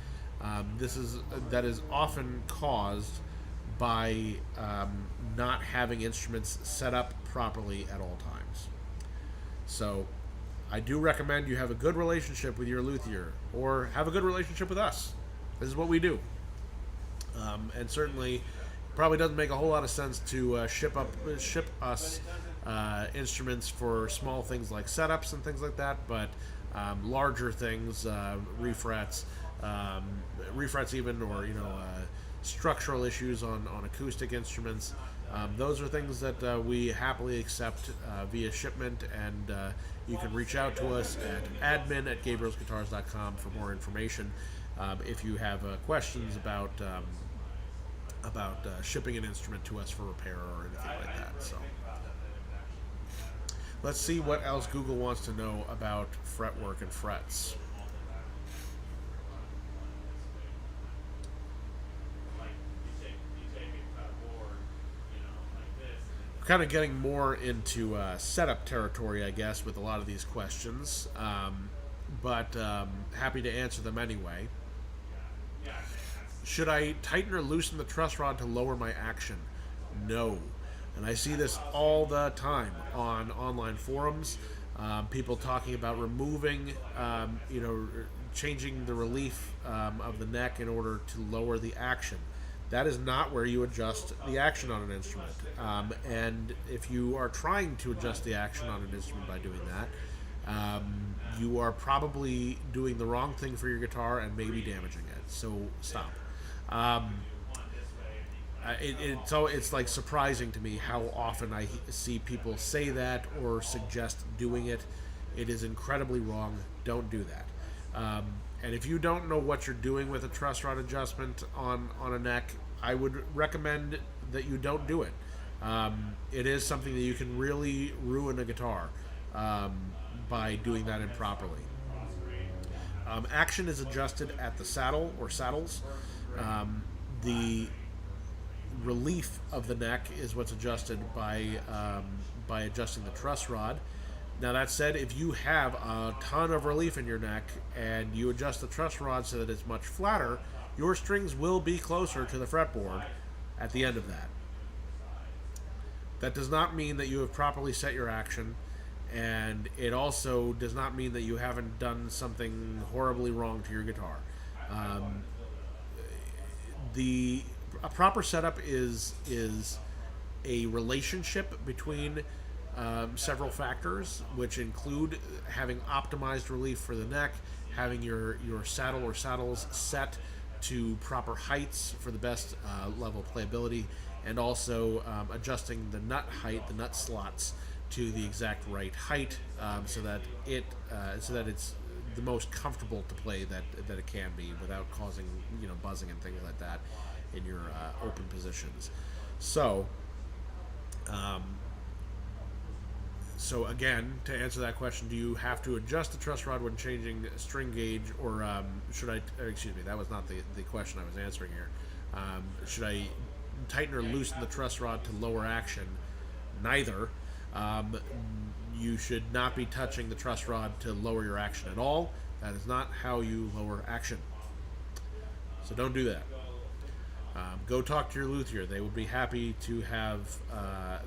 That is often caused by not having instruments set up properly at all times. So I do recommend you have a good relationship with your luthier, or have a good relationship with us. This is what we do. And certainly probably doesn't make a whole lot of sense to ship us instruments for small things like setups and things like that, but larger things, refrets even, or structural issues on acoustic instruments, those are things that we happily accept via shipment, and you can reach out to us at admin@gabrielsguitars.com for more information if you have questions about shipping an instrument to us for repair or anything like that. So let's see what else Google wants to know about fretwork and frets. We're kind of getting more into setup territory, I guess, with a lot of these questions, but happy to answer them anyway. Should I tighten or loosen the truss rod to lower my action? No. And I see this all the time on online forums. People talking about removing, changing the relief of the neck in order to lower the action. That is not where you adjust the action on an instrument. And if you are trying to adjust the action on an instrument by doing that, you are probably doing the wrong thing for your guitar and maybe damaging it. So stop. It's like surprising to me how often I see people say that or suggest doing it. It is incredibly wrong. Don't do that. And if you don't know what you're doing with a truss rod adjustment on a neck, I would recommend that you don't do it. It is something that you can really ruin a guitar by doing that improperly. Action is adjusted at the saddle or saddles. The relief of the neck is what's adjusted by adjusting the truss rod. Now that said, if you have a ton of relief in your neck and you adjust the truss rod so that it's much flatter, your strings will be closer to the fretboard at the end of that. That does not mean that you have properly set your action, and it also does not mean that you haven't done something horribly wrong to your guitar. A proper setup is a relationship between several factors, which include having optimized relief for the neck, having your saddle or saddles set to proper heights for the best level of playability, and also adjusting the nut height, the nut slots, to the exact right height, so that it's the most comfortable to play that it can be without causing buzzing and things like that in your open positions. So again, to answer that question, do you have to adjust the truss rod when changing string gauge, or should I? Excuse me, that was not the question I was answering here. Should I tighten or loosen the truss rod to lower action? Neither. You should not be touching the truss rod to lower your action at all. That is not how you lower action. So don't do that. Go talk to your luthier. They would be happy to have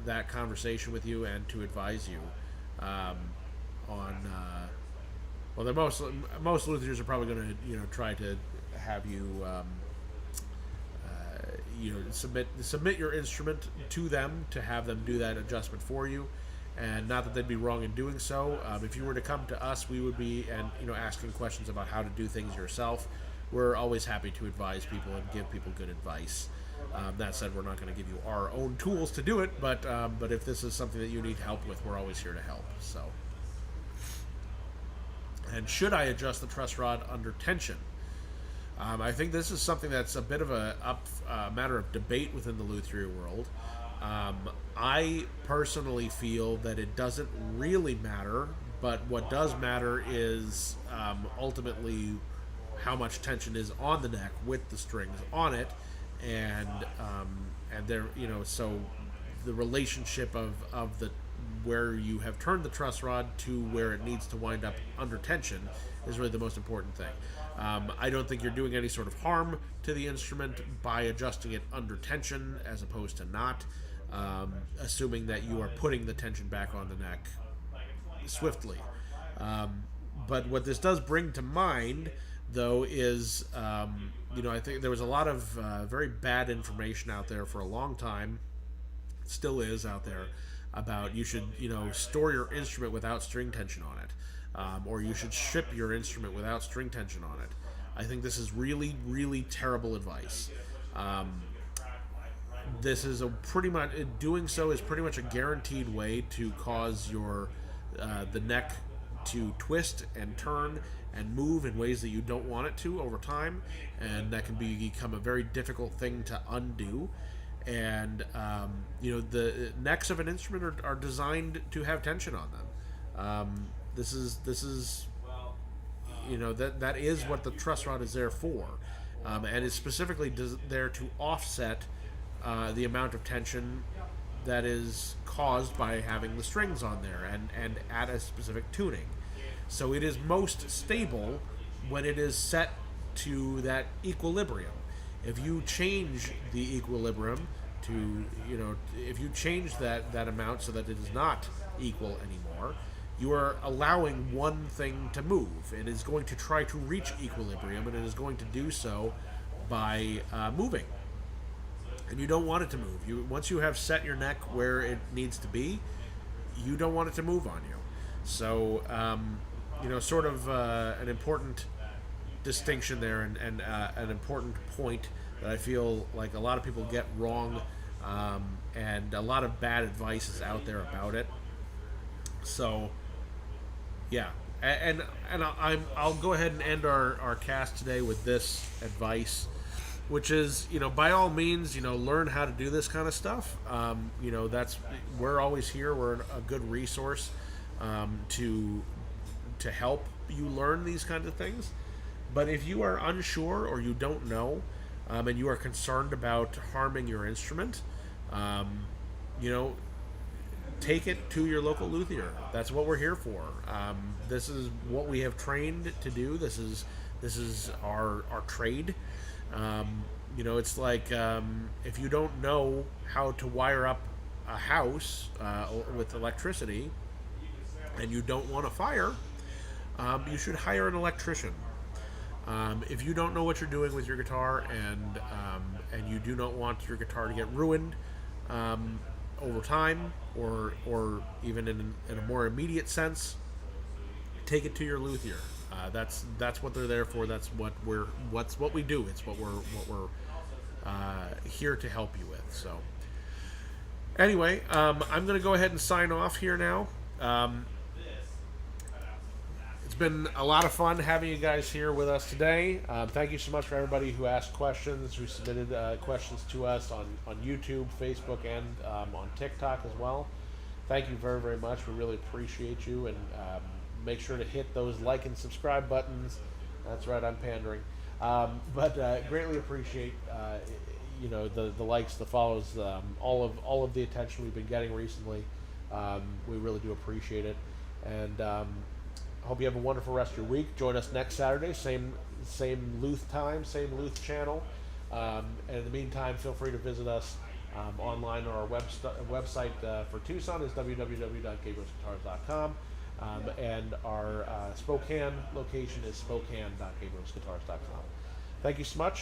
that conversation with you and to advise you on. Well, most luthiers are probably going to try to have you submit your instrument to them to have them do that adjustment for you. And not that they'd be wrong in doing so. If you were to come to us, we would be asking questions about how to do things yourself. We're always happy to advise people and give people good advice. That said, we're not going to give you our own tools to do it, but if this is something that you need help with, we're always here to help. So, and should I adjust the truss rod under tension? I think this is something that's a bit of a matter of debate within the luthiery world. I personally feel that it doesn't really matter, but what does matter is ultimately how much tension is on the neck with the strings on it, and there, so the relationship of the where you have turned the truss rod to where it needs to wind up under tension is really the most important thing. I don't think you're doing any sort of harm to the instrument by adjusting it under tension as opposed to not, assuming that you are putting the tension back on the neck swiftly. But what this does bring to mind, though, is, I think there was a lot of very bad information out there for a long time, still is out there, about you should, store your instrument without string tension on it. Or you should ship your instrument without string tension on it. I think this is really, really terrible advice. This is doing so is pretty much a guaranteed way to cause your the neck to twist and turn and move in ways that you don't want it to over time, and that can become a very difficult thing to undo. And the necks of an instrument are designed to have tension on them. This is that is what the truss rod is there for, and is specifically there to offset the amount of tension that is caused by having the strings on there and at a specific tuning. So it is most stable when it is set to that equilibrium. If you change the equilibrium to, if you change that amount so that it is not equal anymore, you are allowing one thing to move. It is going to try to reach equilibrium, and it is going to do so by moving. And you don't want it to move. Once you have set your neck where it needs to be, you don't want it to move on you. So, sort of an important distinction there, and an important point that I feel like a lot of people get wrong, and a lot of bad advice is out there about it. So, yeah, and I'll go ahead and end our cast today with this advice, which is, by all means, learn how to do this kind of stuff. We're always here. We're a good resource. to help you learn these kinds of things. But if you are unsure or you don't know, and you are concerned about harming your instrument, you know, take it to your local luthier. That's what we're here for. This is what we have trained to do. This is our trade. You know, it's like if you don't know how to wire up a house with electricity, and you don't want a fire, you should hire an electrician. If you don't know what you're doing with your guitar, and you do not want your guitar to get ruined over time, or even in a more immediate sense, take it to your luthier. That's what they're there for. That's what we do. It's what we're here to help you with. So anyway, I'm going to go ahead and sign off here now. It's been a lot of fun having you guys here with us today. Thank you so much for everybody who asked questions, who submitted questions to us on YouTube, Facebook, and on TikTok as well. Thank you very, very much. We really appreciate you, and make sure to hit those like and subscribe buttons. That's right, I'm pandering. But greatly appreciate you know, the likes, the follows, all of the attention we've been getting recently. We really do appreciate it, and hope you have a wonderful rest of your week. Join us next Saturday, same Luth time, same Luth channel. And in the meantime, feel free to visit us online on our website for Tucson is www.gabrielsguitars.com. And our Spokane location is spokane.gabrielsguitars.com. Thank you so much.